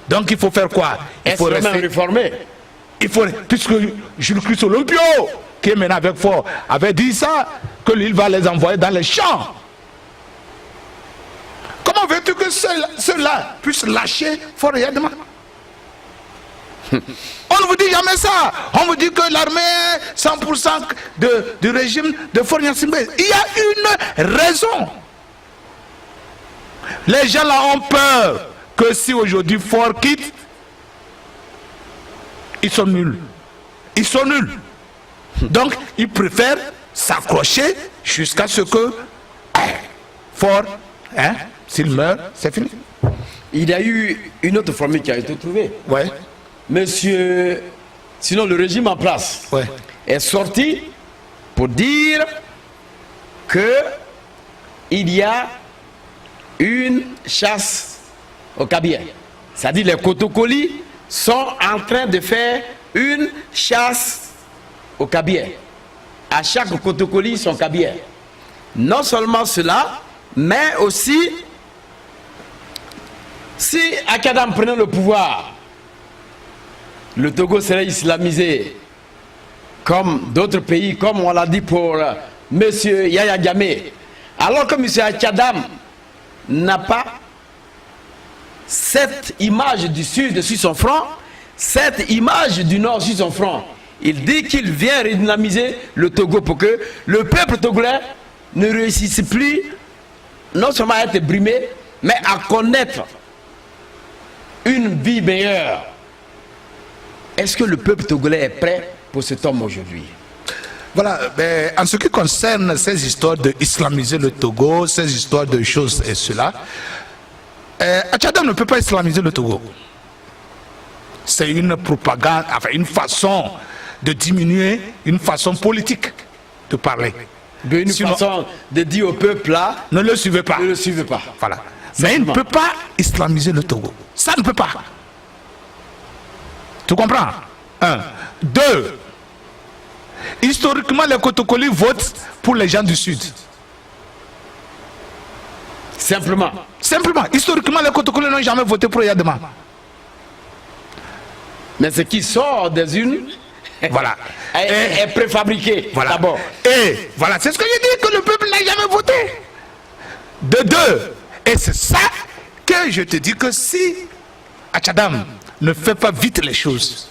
Donc il faut faire quoi? Il faut rester réformé. Il faut, puisque Jules Christ Olympio, qui est maintenant avec Faure, avait dit ça, que l'île va les envoyer dans les champs. Comment veux-tu que ceux-là puissent lâcher Faure Yadema? On ne vous dit jamais ça. On vous dit que l'armée est 100% du régime de Faure Gnassingbé. Il y a une raison. Les gens là ont peur que si aujourd'hui Faure quitte, ils sont nuls. Ils sont nuls. Donc, ils préfèrent s'accrocher jusqu'à ce que Faure, s'il meurt, c'est fini. Il y a eu une autre formule qui a été trouvée. Ouais. Monsieur, sinon le régime en place est sorti pour dire que il y a une chasse au cabiai. C'est-à-dire les Kotokoli sont en train de faire une chasse au cabiai. À chaque Kotokoli son cabiai. Non seulement cela, mais aussi si Akadam prenait le pouvoir, le Togo serait islamisé comme d'autres pays, comme on l'a dit pour M. Yaya Jammeh. Alors que M. Akadam n'a pas cette image du sud sur son front, cette image du nord sur son front. Il dit qu'il vient redynamiser le Togo pour que le peuple togolais ne réussisse plus non seulement à être brimé, mais à connaître une vie meilleure. Est-ce que le peuple togolais est prêt pour cet homme aujourd'hui? Voilà, ben, en ce qui concerne ces histoires de islamiser le Togo, ces histoires de choses et cela, Akadam ne peut pas islamiser le Togo. C'est une propagande, enfin une façon de diminuer, une façon politique de parler. Une façon de dire au peuple là, ne le suivez pas. Ne le suivez pas. Voilà. Mais il ne peut pas islamiser le Togo. Ça ne peut pas. Tu comprends? 1. 2. Historiquement, les Kotokoli votent pour les gens du Sud. Simplement. Simplement. Historiquement, les Kotokoli n'ont jamais voté pour Yadema. Mais ce qui sort des unes voilà. est préfabriqué. Voilà. D'abord. Et voilà, c'est ce que je dis, que le peuple n'a jamais voté. De 2. Et c'est ça que je te dis que si Akadam ne fait pas vite les choses,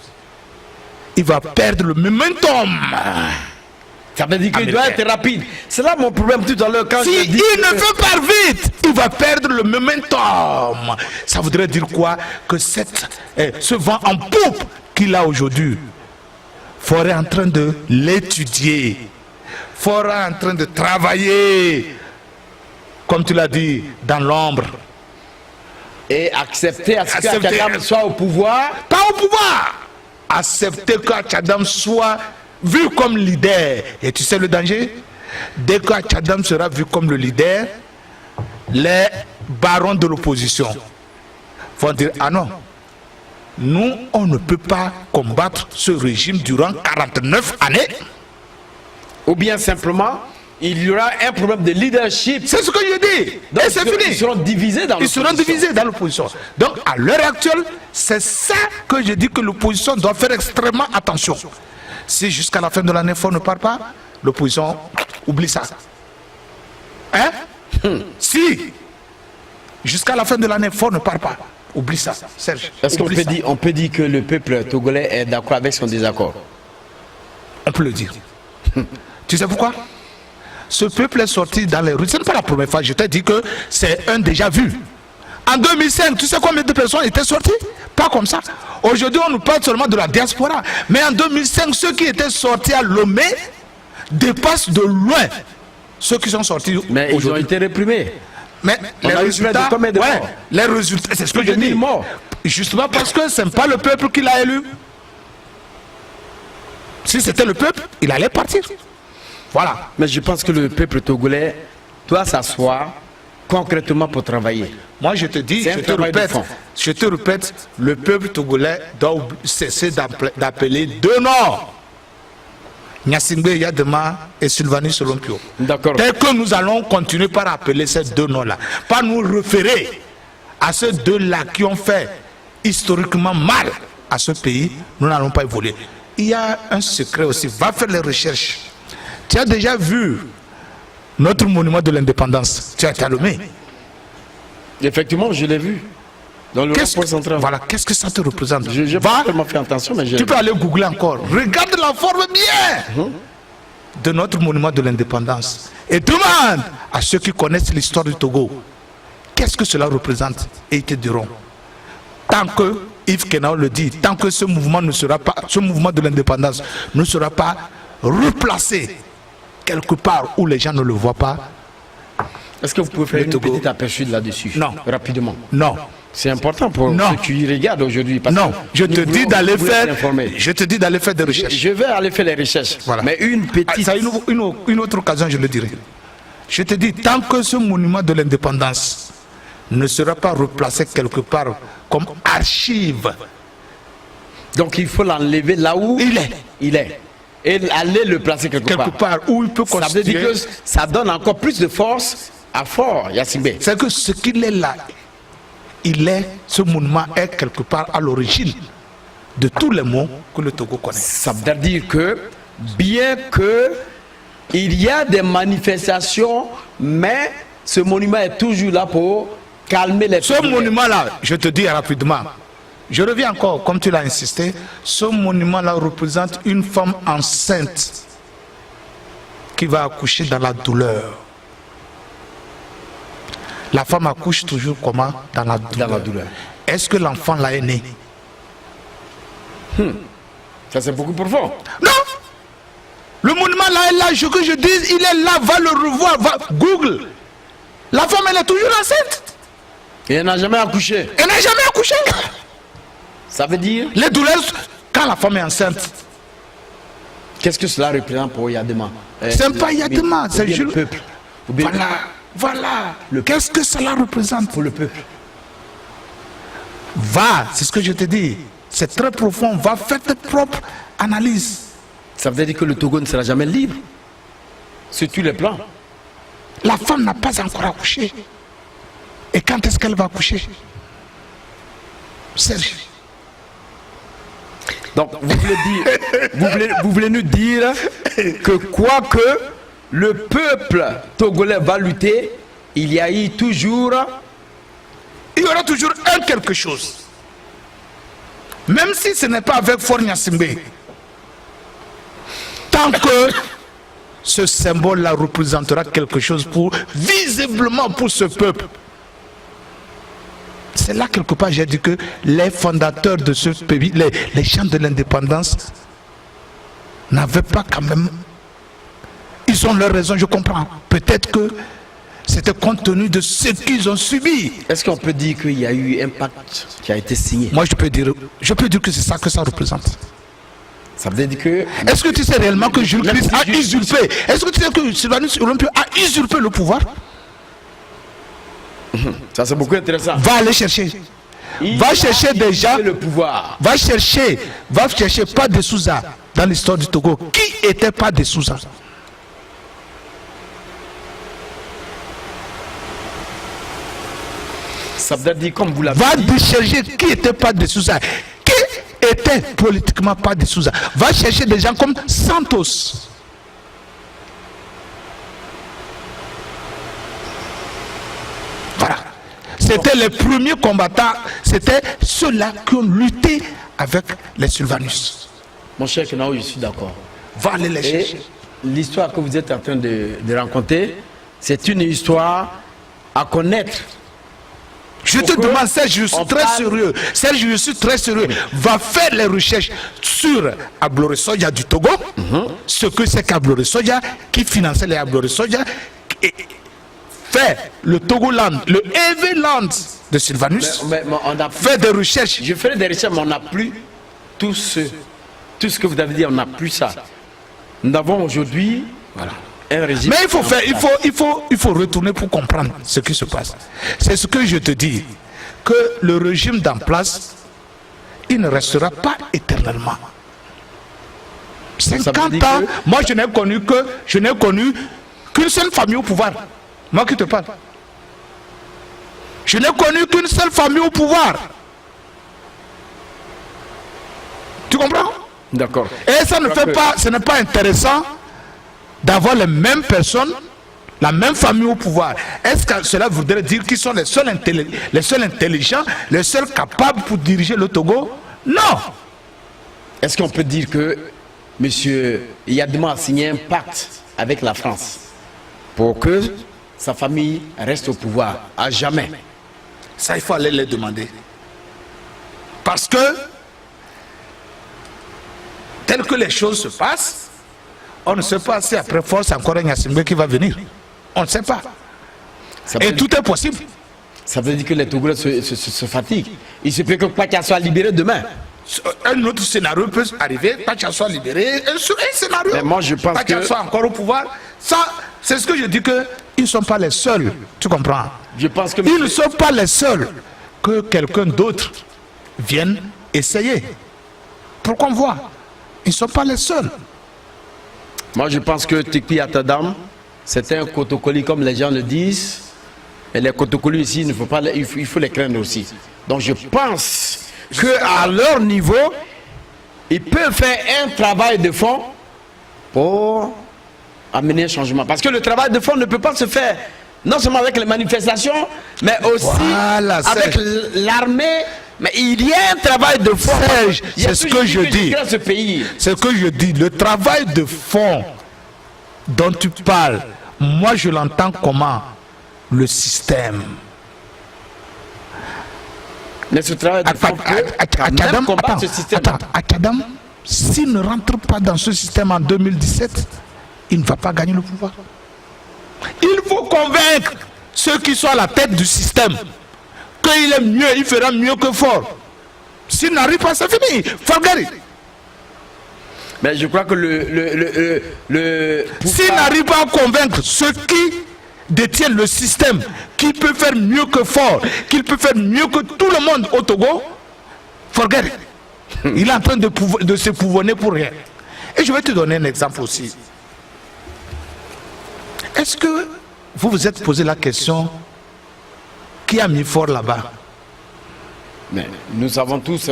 il va perdre le momentum. Ça veut dire qu'il doit être rapide. C'est là mon problème tout à l'heure quand si je dis il ne fait pas vite, il va perdre le momentum. Ça voudrait dire quoi? Que ce vent en poupe qu'il a aujourd'hui, Faure est en train de l'étudier. Faure est en train de travailler, comme tu l'as dit, dans l'ombre. Et accepter à ce qu'Akadam soit au pouvoir. Pas au pouvoir. Accepter qu'Akadam soit vu comme leader. Et tu sais le danger? Dès qu'Akadam sera vu comme le leader, les barons de l'opposition vont dire, ah non, nous on ne peut pas combattre ce régime durant 49 années. Ou bien simplement, il y aura un problème de leadership. C'est ce que je dis. Donc, et c'est fini. Ils seront divisés dans l'opposition. Ils seront divisés dans l'opposition. Donc à l'heure actuelle, c'est ça que je dis que l'opposition doit faire extrêmement attention. Si jusqu'à la fin de l'année, Faure ne part pas, l'opposition oublie ça. Hein? Si jusqu'à la fin de l'année, Faure ne part pas, oublie ça, Serge. Est-ce qu'on peut dire que le peuple togolais est d'accord avec son désaccord? On peut le dire. Tu sais pourquoi? Ce peuple est sorti dans les rues. Ce n'est pas la première fois. Je t'ai dit que c'est un déjà vu. En 2005, tu sais combien de personnes étaient sorties? Pas comme ça. Aujourd'hui, on nous parle seulement de la diaspora. Mais en 2005, ceux qui étaient sortis à Lomé dépassent de loin ceux qui sont sortis. Mais ils ont été réprimés. Mais les résultats, les résultats, c'est ce que je dis. Justement parce que ce n'est pas le peuple qui l'a élu. Si c'était le peuple, il allait partir. Voilà. Mais je pense que le peuple togolais doit s'asseoir concrètement pour travailler? Moi, je te dis, C'est un travail de fond. je te répète, le peuple togolais doit cesser d'appeler deux noms. Gnassingbé Yadema et Sylvanus Olympio. D'accord. Dès que nous allons continuer par appeler ces deux noms-là, pas nous référer à ces deux-là qui ont fait historiquement mal à ce pays, nous n'allons pas évoluer. Il y a un secret aussi, va faire les recherches. Tu as déjà vu notre monument de l'indépendance, tu as été allumé. Effectivement, je l'ai vu. Dans le rapport central. Voilà, qu'est-ce que ça te représente? Je n'ai pas tellement fait attention, mais tu peux aller googler encore. Regarde la forme bien de notre monument de l'indépendance. Et demande à ceux qui connaissent l'histoire du Togo, qu'est-ce que cela représente? Et ils te diront, tant que, Yves Kenao le dit, tant que ce mouvement ne sera pas, ce mouvement de l'indépendance ne sera pas replacé quelque part où les gens ne le voient pas. Est-ce que vous pouvez faire une petite aperçu là-dessus? Non. Rapidement. Non. C'est important pour Non. ceux qui regardent aujourd'hui. Non, je te dis d'aller faire des recherches. Je vais aller faire les recherches. Voilà. Mais une petite... Ça, une autre occasion, je le dirai. Je te dis, tant que ce monument de l'indépendance ne sera pas replacé quelque part comme archive. Donc il faut l'enlever là où Il est. Il est. Et aller le placer quelque part. Où il peut Ça veut dire constituer. que ça donne encore plus de force à Fort Gnassingbé. C'est que ce qu'il est là, ce monument est quelque part à l'origine de tous les maux que le Togo connaît. Ça veut dire que bien que il y a des manifestations, mais ce monument est toujours là pour calmer les... Ce monument-là, je te dis rapidement, je reviens encore, comme tu l'as insisté, ce monument-là représente une femme enceinte qui va accoucher dans la douleur. La femme accouche toujours comment? Dans la douleur. Est-ce que l'enfant là est né? Ça c'est beaucoup profond. Non! Le monument là est là, je dis, il est là, va le revoir, va Google. La femme elle est toujours enceinte. Et elle n'a jamais accouché. Elle n'a jamais accouché. Ça veut dire... Les douleurs, quand la femme est enceinte, Qu'est-ce que cela représente pour Yadema? c'est pas Yadema, c'est le peuple. Voilà. Qu'est-ce que cela représente Pour le peuple. Va, c'est ce que je te dis. C'est très profond. Va faire tes propres analyses. Ça veut dire que le Togo ne sera jamais libre. Sur tous les plans. La femme n'a pas encore accouché. Et quand est-ce qu'elle va accoucher? Serge. Donc vous voulez nous dire que quoi que le peuple togolais va lutter, il y a eu toujours... Il y aura toujours un quelque chose. Même si ce n'est pas avec Fort Gnassingbé. Tant que ce symbole-là représentera quelque chose pour, visiblement pour ce peuple. C'est là quelque part j'ai dit que les fondateurs de ce pays, les gens de l'indépendance, n'avaient pas quand même... Ils ont leurs raisons, je comprends. Peut-être que c'était compte tenu de ce qu'ils ont subi. Est-ce qu'on peut dire qu'il y a eu un pacte qui a été signé? Moi je peux dire que c'est ça que ça représente. Ça veut dire que... Est-ce que tu sais réellement que Jules Christ a usurpé? Est-ce que tu sais que Sylvanus Olympio a usurpé le pouvoir? Ça c'est beaucoup intéressant. Va aller chercher. Va chercher des gens. Le pouvoir. Va chercher pas de Souza dans l'histoire du Togo. Qui était pas de Souza? Ça veut dire comme vous l'avez Va dit. chercher qui était pas de Souza. Qui était politiquement pas de Souza. Va chercher des gens comme Santos. Voilà. C'était les premiers combattants. C'était ceux-là qui ont lutté avec les Sylvanus. Mon cher Kenao, je suis d'accord. Va aller les Et chercher. l'histoire que vous êtes en train de raconter, c'est une histoire à connaître. Je te Pourquoi demande, Serge, je suis on très parle- sérieux. Serge, je suis très sérieux. Va faire les recherches sur Abloré Soja du Togo, ce que c'est qu'Abloré Soja, qui finançait les Abloré Soja, et fait le Togoland, le Eveland de Sylvanus, Mais on a fait des recherches. Je ferai des recherches, mais on n'a plus tout ce que vous avez dit, on n'a plus ça. Nous avons aujourd'hui un régime. Mais il faut retourner pour comprendre ce qui se passe. C'est ce que je te dis, que le régime d'en place, il ne restera pas éternellement. 50 ans, moi je n'ai connu qu'une seule famille au pouvoir. Moi qui te parle. Je n'ai connu qu'une seule famille au pouvoir. Tu comprends? D'accord. Et ça ne fait pas, ce n'est pas intéressant d'avoir les mêmes personnes, la même famille au pouvoir. Est-ce que cela voudrait dire qu'ils sont les seuls intelligents, les seuls capables pour diriger le Togo? Non. Est-ce qu'on peut dire que M. Yadema a signé un pacte avec la France pour que sa famille reste au pouvoir à jamais? Ça, il faut aller les demander. Parce que, tel que les choses se passent, on ne sait pas si après force encore un Gnassingbé qui va venir. On ne sait pas. Et tout est possible. Ça veut dire que les Togolais se fatiguent. Il se peut que Kwacha soit libéré demain. Un autre scénario peut arriver, Kwacha soit libéré, un scénario. Mais moi je pense Kwacha soit encore au pouvoir. Ça, c'est ce que je dis, que ils ne sont pas les seuls. Tu comprends? Je pense que ils ne sont pas les seuls. Que quelqu'un d'autre vienne essayer. Pour qu'on voit. Ils ne sont pas les seuls. Moi je pense que Tekpi Atadam, c'est un Kotokoli comme les gens le disent. Et les Kotokolis ici, il faut les craindre aussi. Donc je pense qu'à leur niveau, ils peuvent faire un travail de fond pour amener un changement. Parce que le travail de fond ne peut pas se faire non seulement avec les manifestations, mais aussi avec l'armée. Mais il y a un travail de fond. C'est ce que je dis. C'est ce que je dis. Le travail de fond dont tu parles, moi je l'entends comment? Le système. Mais ce travail de fond Akadam, s'il ne rentre pas dans ce système en 2017, il ne va pas gagner le pouvoir. Il faut convaincre ceux qui sont à la tête du système qu'il est mieux, il fera mieux que fort. S'il n'arrive pas, c'est fini. Forget it. Mais je crois que s'il n'arrive pas à convaincre ceux qui détiennent le système, qui peut faire mieux que fort, qu'il peut faire mieux que tout le monde au Togo, forget it. Il est en train de se pouponner pour rien. Et je vais te donner un exemple aussi. Est-ce que vous vous êtes posé la question, qui a mis fort là-bas? Mais nous savons tous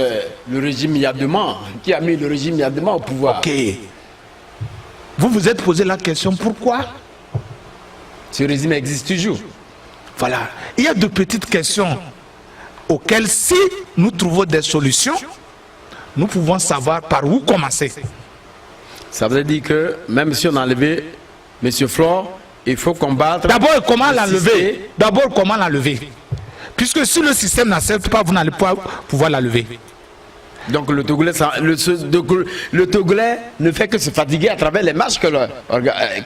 le régime Yadema, qui a mis le régime Yadema au pouvoir. Ok. Vous vous êtes posé la question, pourquoi? Ce régime existe toujours. Voilà. Il y a de petites questions auxquelles, si nous trouvons des solutions, nous pouvons savoir par où commencer. Ça veut dire que même si on a enlevé M. Flore, il faut combattre. D'abord, comment l'enlever? D'abord, comment l'enlever? Puisque si le système n'accepte pas, vous n'allez pas pouvoir la lever. Donc le Togolais, le Togolais ne fait que se fatiguer à travers les marches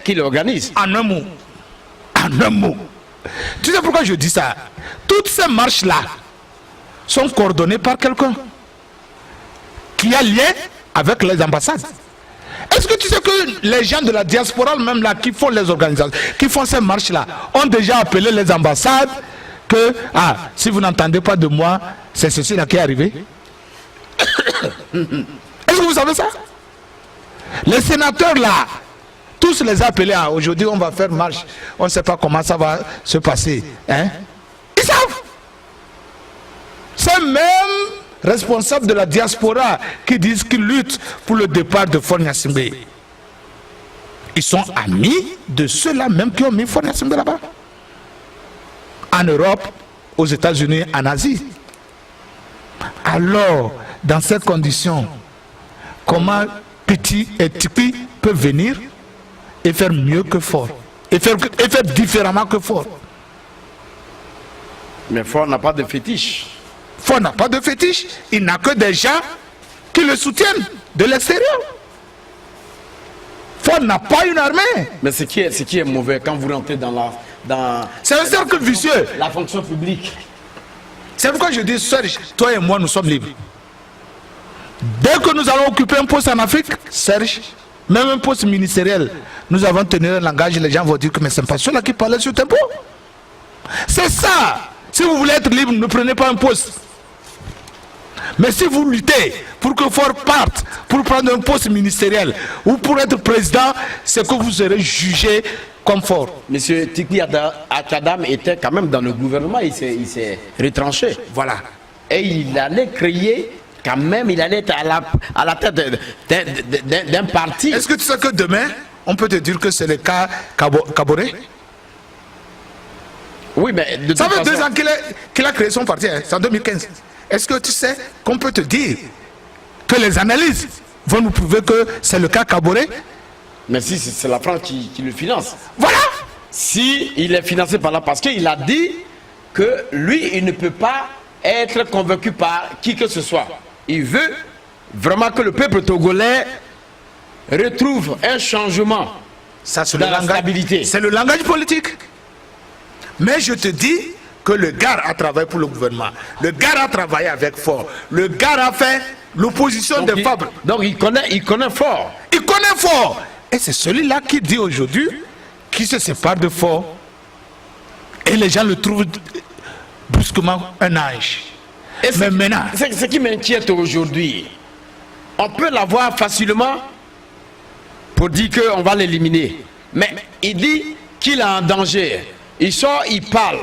qu'il organise. En un mot. En un mot. Tu sais pourquoi je dis ça? Toutes ces marches-là sont coordonnées par quelqu'un qui a lien avec les ambassades. Est-ce que tu sais que les gens de la diaspora, même là, qui font les organisations, qui font ces marches-là, ont déjà appelé les ambassades que, si vous n'entendez pas de moi, c'est ceci là qui est arrivé? Est-ce que vous savez ça? Les sénateurs là, tous les appelés, aujourd'hui on va faire marche, on ne sait pas comment ça va se passer. Hein? Ils savent. C'est même responsables de la diaspora qui disent qu'ils luttent pour le départ de Faure Gnassingbé. Ils sont amis de ceux-là même qui ont mis Faure Gnassingbé là-bas. En Europe, aux États-Unis, en Asie. Alors, dans ces conditions, comment Petit et Tipi peuvent venir et faire mieux que Fort, et faire différemment que Fort? Mais Fort n'a pas de fétiche. Fort n'a pas de fétiche. Il n'a que des gens qui le soutiennent de l'extérieur. Fort n'a pas une armée. Mais ce qui est mauvais quand vous rentrez dans c'est un cercle vicieux. La fonction publique. C'est pourquoi je dis, Serge, toi et moi, nous sommes libres. Dès que nous allons occuper un poste en Afrique, Serge, Même un poste ministériel, nous avons tenu un langage, les gens vont dire que mais c'est pas ceux-là qui parlaient sur tempo. C'est ça. Si vous voulez être libre, ne prenez pas un poste. Mais si vous luttez pour que Ford parte, pour prendre un poste ministériel ou pour être président, c'est que vous serez jugé comme Ford. Monsieur Tikpi Achadam était quand même dans le gouvernement, il s'est retranché. Voilà. Et il allait créer, quand même, il allait être à la tête d'un parti. Est-ce que tu sais que demain, on peut te dire que c'est le cas Kaboré? Oui, mais de Ça toute fait 2 façon, ans qu'il a créé son parti, hein. C'est en 2015. Est-ce que tu sais qu'on peut te dire que les analyses vont nous prouver que c'est le cas Kaboré? mais si c'est la France qui le finance. Voilà. Si il est financé par là, parce qu'il a dit que lui, il ne peut pas être convaincu par qui que ce soit. Il veut vraiment que le peuple togolais retrouve un changement Ça, c'est dans la stabilité. C'est le langage politique. Mais je te dis que le gars a travaillé pour le gouvernement. Le gars a travaillé avec Ford. Le gars a fait l'opposition de Fabre. Donc il connaît fort. Il connaît Ford. Et c'est celui-là qui dit aujourd'hui qu'il se sépare de Ford. Et les gens le trouvent brusquement un ange. Et Mais maintenant, ce qui m'inquiète aujourd'hui, on peut l'avoir facilement pour dire qu'on va l'éliminer. Mais il dit qu'il est en danger. Il sort, il parle.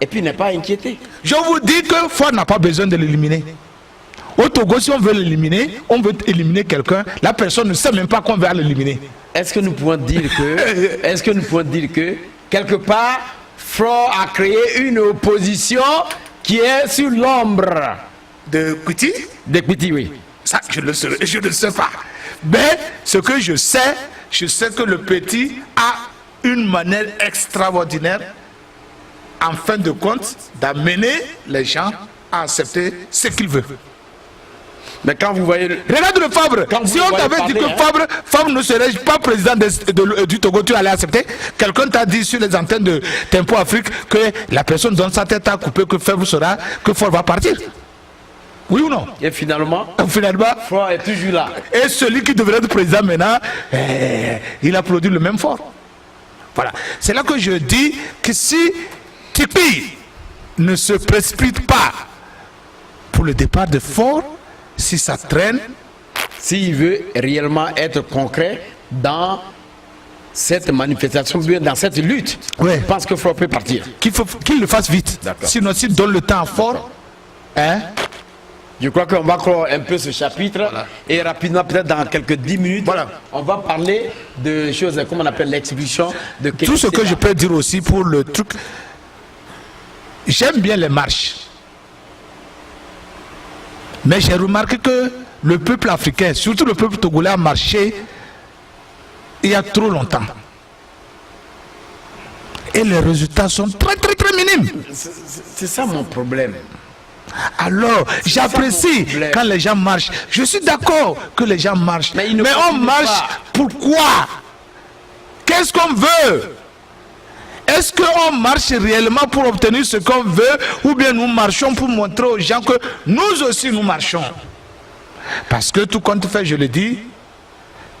Et puis il n'est pas inquiété. je vous dis que Ford n'a pas besoin de l'éliminer. Au Togo, si on veut l'éliminer, on veut éliminer quelqu'un, la personne ne sait même pas qu'on va l'éliminer. Est-ce que nous pouvons dire que, quelque part, Ford a créé une opposition qui est sur l'ombre De Kuti, des petits, oui. ça, je ne le sais pas. Mais ce que je sais que le petit a une manière extraordinaire, en fin de compte, d'amener les gens à accepter ce qu'il veut. Mais quand vous voyez... Regarde le Fabre. Quand vous Si on voyez t'avait dit parler, que Fabre ne serait pas président du Togo, tu allais accepter. Quelqu'un t'a dit sur les antennes de Tempo Afrique que la personne donne sa tête à couper, que Fabre va partir. Oui ou non? Et finalement, Ford est toujours là. Et celui qui devrait être président maintenant, il a produit le même Ford. Voilà. C'est là que je dis que si Tikpi ne se précipite pas pour le départ de Ford, si ça traîne, S'il veut réellement être concret dans cette manifestation, bien dans cette lutte, Ouais. je pense que Ford peut partir. qu'il le fasse vite. D'accord. Sinon, s'il donne le temps à Ford, hein, Je crois qu'on va clore un peu ce chapitre et rapidement, peut-être dans quelques 10 minutes, Voilà. on va parler de choses comme on appelle l'expulsion de tout ce que je peux dire aussi pour le truc, j'aime bien les marches. Mais j'ai remarqué que le peuple africain, surtout le peuple togolais, a marché il y a trop longtemps. Et les résultats sont très minimes. C'est ça mon problème. Alors, j'apprécie mon problème. quand les gens marchent. Je suis d'accord que les gens marchent. Mais ils ne Mais on continuent marche pas. pourquoi? Qu'est-ce qu'on veut? Est-ce qu'on marche réellement pour obtenir ce qu'on veut, ou bien nous marchons pour montrer aux gens que nous aussi nous marchons? Parce que tout compte fait, je le dis,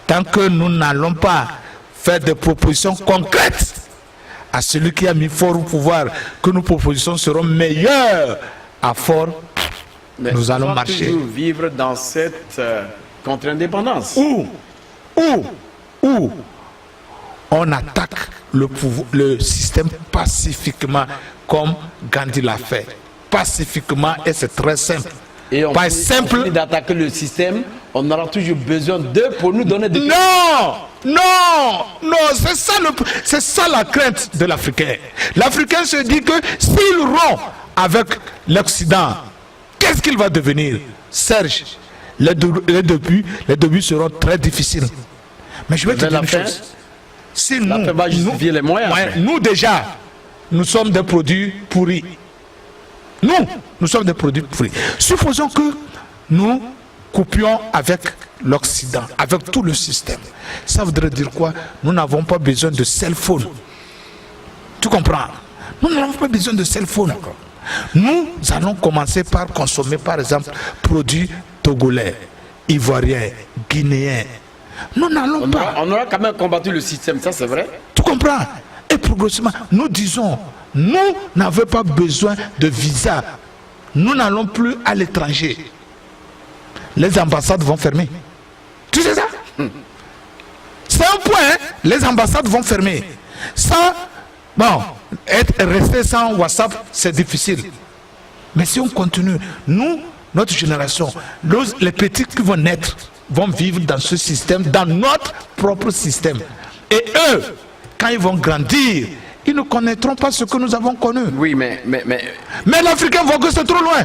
tant que nous n'allons pas faire des propositions concrètes à celui qui a mis Fort au pouvoir, que nos propositions seront meilleures à Fort, Mais nous allons on va marcher. toujours vivre dans cette contre-indépendance. Où on attaque le système pacifiquement, comme Gandhi l'a fait. Pacifiquement, et c'est très simple. Et on Pas finit- on simple. finit d'attaquer le système, on aura toujours besoin d'eux pour nous donner des... Non, c'est ça la crainte de l'Africain. L'Africain se dit que s'il rompt avec l'Occident, qu'est-ce qu'il va devenir? Serge, les débuts seront très difficiles. Mais je vais te Mais dire la une fin- chose. Si la fin va justifier les moyens. nous déjà, nous sommes des produits pourris. Nous sommes des produits pourris. Supposons que nous coupions avec l'Occident, avec tout le système. Ça voudrait dire quoi? Nous n'avons pas besoin de cell phone. Tu comprends? Nous n'avons pas besoin de cell phone. Nous allons commencer par consommer, par exemple, produits togolais, ivoiriens, guinéens. Nous n'allons pas. On aura quand même combattu le système, ça c'est vrai. Tu comprends? Et progressivement, nous disons, nous n'avons pas besoin de visa. Nous n'allons plus à l'étranger. Les ambassades vont fermer. Tu sais ça? C'est un point, hein? Les ambassades vont fermer. Ça, bon, rester sans WhatsApp, c'est difficile. Mais si on continue, nous, notre génération, les petits qui vont naître, vont vivre dans ce système, dans notre propre système. Et eux, quand ils vont grandir, ils ne connaîtront pas ce que nous avons connu. Oui, mais l'Africain voit que c'est trop loin.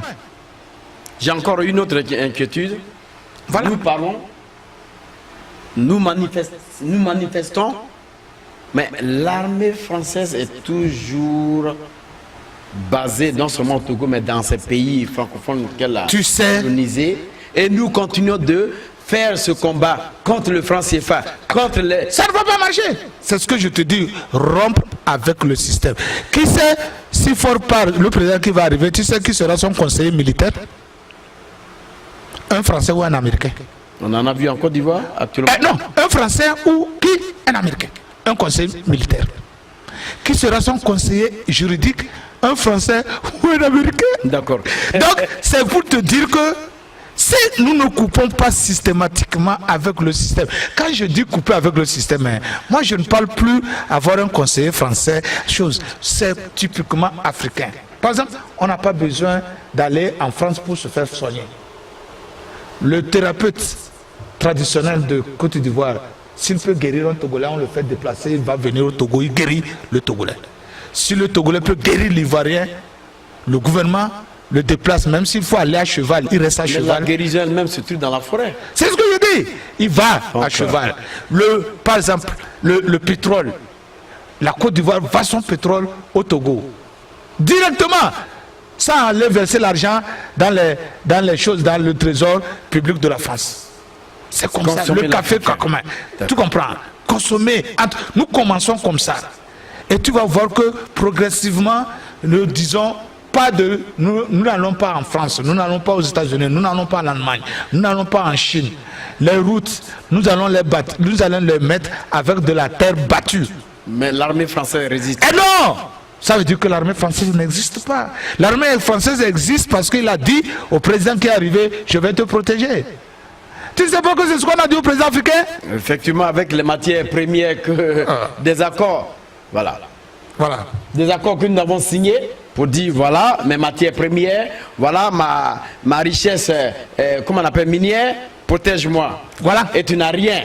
J'ai encore une autre inquiétude. Voilà. Nous parlons, nous manifestons, mais l'armée française est toujours basée non seulement au Togo, mais dans ces pays francophones qu'elle a colonisés. Et nous continuons de faire ce combat contre le franc CFA, contre les... Ça ne va pas marcher. C'est ce que je te dis, rompre avec le système. Qui sait, si fort part le président qui va arriver, tu sais qui sera son conseiller militaire? Un Français ou un Américain? On en a vu en Côte d'Ivoire actuellement. Non, un Français ou qui? Un Américain. Un conseiller militaire. Qui sera son conseiller juridique? Un Français ou un Américain? D'accord. Donc, c'est pour te dire que si nous ne coupons pas systématiquement avec le système, quand je dis couper avec le système, moi je ne parle plus avoir un conseiller français, c'est typiquement africain. Par exemple, on n'a pas besoin d'aller en France pour se faire soigner. Le thérapeute traditionnel de Côte d'Ivoire, s'il peut guérir un Togolais, on le fait déplacer, il va venir au Togo, il guérit le Togolais. Si le Togolais peut guérir l'Ivoirien, le gouvernement le déplace, même s'il faut aller à cheval, il reste à cheval. La guérison elle-même se trouve dans la forêt. C'est ce que je dis. Il va à cheval. Par exemple, le pétrole. La Côte d'Ivoire va son pétrole au Togo. Directement. Sans aller verser l'argent dans les choses, dans le trésor public de la France. C'est comme ça. Le café commun. Tu comprends? Consommer. Nous commençons comme ça. Et tu vas voir que progressivement, nous disons, nous n'allons pas en France, nous n'allons pas aux États-Unis, nous n'allons pas en Allemagne, nous n'allons pas en Chine. Les routes, nous allons les battre, nous allons les mettre avec de la terre battue. Mais l'armée française résiste. Eh non! Ça veut dire que l'armée française n'existe pas. L'armée française existe parce qu'il a dit au président qui est arrivé, je vais te protéger. Tu ne sais pas que c'est ce qu'on a dit au président africain? Effectivement, avec les matières premières, des accords. Voilà. Des accords que nous avons signés pour dire voilà mes matières premières, voilà ma richesse, comment on appelle, minière, protège-moi. Voilà. Et tu n'as rien.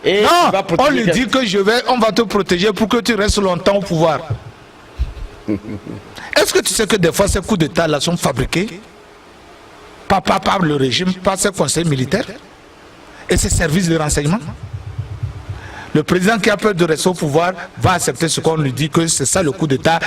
Et non, on lui dit que on va te protéger pour que tu restes longtemps au pouvoir. Est-ce que tu sais que des fois ces coups d'État là sont fabriqués pas par le régime, par ses conseils militaires et ses services de renseignement? Le président qui a peur de rester au pouvoir va accepter ce qu'on lui dit, que c'est ça le coup d'État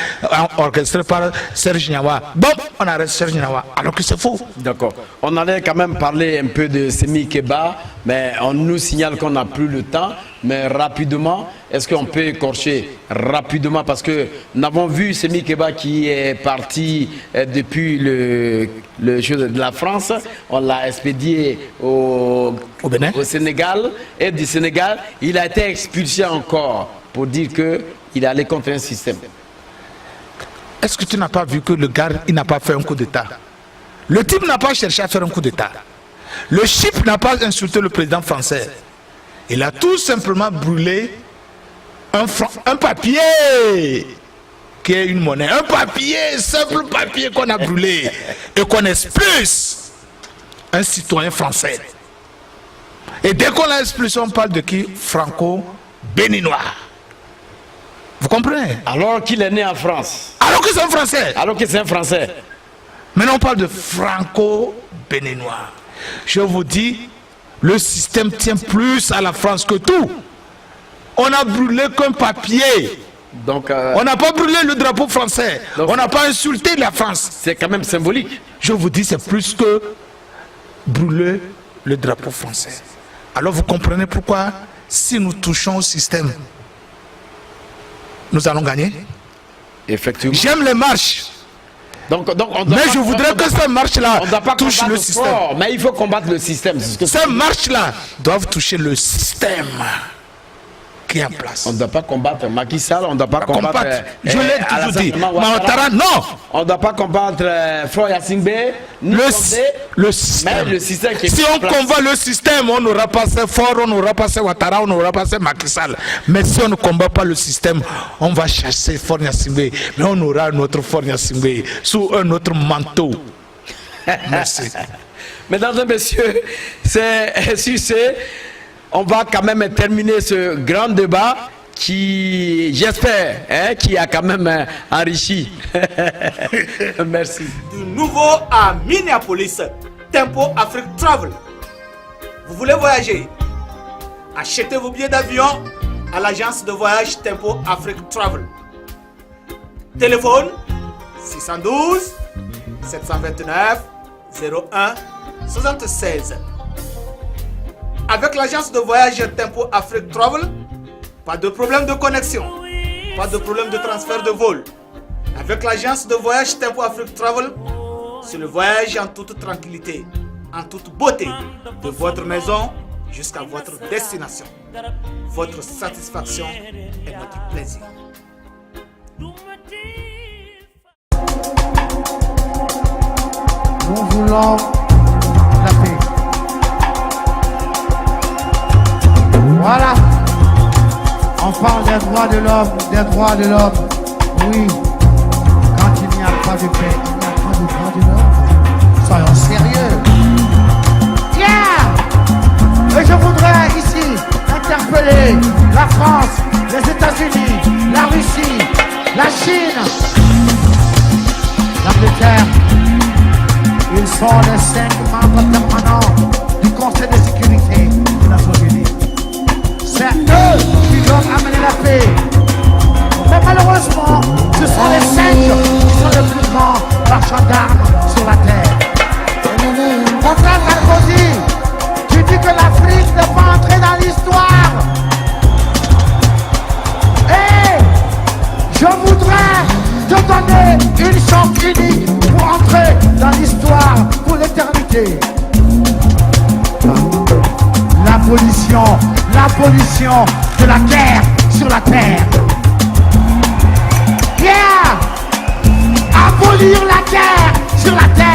orchestré par Serge Gnawa. Bon, on arrête Serge Gnawa, alors que c'est faux. D'accord. On allait quand même parler un peu de Sémie Keba, mais on nous signale qu'on n'a plus le temps. Mais rapidement, est-ce qu'on peut écorcher rapidement? Parce que nous avons vu Sémie Keba qui est parti depuis de la France. On l'a expédié au Sénégal. Et du Sénégal, il a été expulsé encore pour dire qu'il allait contre un système. Est-ce que tu n'as pas vu que le gars, il n'a pas fait un coup d'État? Le type n'a pas cherché à faire un coup d'État. Le chip n'a pas insulté le président français. Il a tout simplement brûlé un papier qui est une monnaie. Un papier, simple papier qu'on a brûlé et qu'on expulse un citoyen français. Et dès qu'on l'a expulsé, on parle de qui? Franco-béninois. Vous comprenez? Alors qu'il est né en France. Alors que c'est un Français. Alors que c'est un Français. Maintenant on parle de franco-béninois. Je vous dis, le système tient plus à la France que tout. On a brûlé qu'un papier. Donc, on n'a pas brûlé le drapeau français. Donc, on n'a pas insulté la France. C'est quand même symbolique. Je vous dis, c'est plus que brûler le drapeau français. Alors vous comprenez pourquoi, si nous touchons au système, nous allons gagner. Effectivement. J'aime les marches. Mais je voudrais que ces marches-là touchent le système. Fort, mais il faut combattre le système. Ces marches-là doivent toucher le système qui est en place. On ne doit pas combattre Macky Sall, on ne doit pas combattre. Je l'ai toujours dit. Ouattara, non. On ne doit pas combattre Faure Gnassingbé. Le système. Mais le système qui est si on combat le système, on n'aura pas assez fort, on n'aura pas assez Ouattara, on n'aura pas assez Macky Sall. Mais si on ne combat pas le système, on va chasser Faure Gnassingbé. Mais on aura un autre Faure Gnassingbé sous un autre manteau. Merci. Mesdames et messieurs, on va quand même terminer ce grand débat qui, j'espère, qui a quand même enrichi. Merci. Du nouveau à Minneapolis, Tempo Afrique Travel. Vous voulez voyager? Achetez vos billets d'avion à l'agence de voyage Tempo Afrique Travel. Téléphone 612 729 01 76. Avec l'agence de voyage Tempo Afrique Travel, pas de problème de connexion, pas de problème de transfert de vol. Avec l'agence de voyage Tempo Afrique Travel, c'est le voyage en toute tranquillité, en toute beauté, de votre maison jusqu'à votre destination. Votre satisfaction est notre plaisir. Nous voulons la paix. Voilà. On parle des droits de l'homme, des droits de l'homme. Oui. Quand il n'y a pas de paix, il n'y a pas de droits de l'homme. Soyons sérieux. Yeah! Et je voudrais ici interpeller la France, les États-Unis, la Russie, la Chine, l'Angleterre. Ils sont les 5 membres permanents du Conseil de sécurité des Nations Unies. C'est eux qui doivent amener la paix. Mais malheureusement, ce sont les 5 qui sont les plus grands marchands d'armes sur la terre. Mon frère Sarkozy, tu dis que l'Afrique n'est pas entrée dans l'histoire. Et je voudrais te donner une chance unique pour entrer dans l'histoire pour l'éternité. L'abolition de la guerre sur la terre. Yeah! Abolir la guerre sur la terre.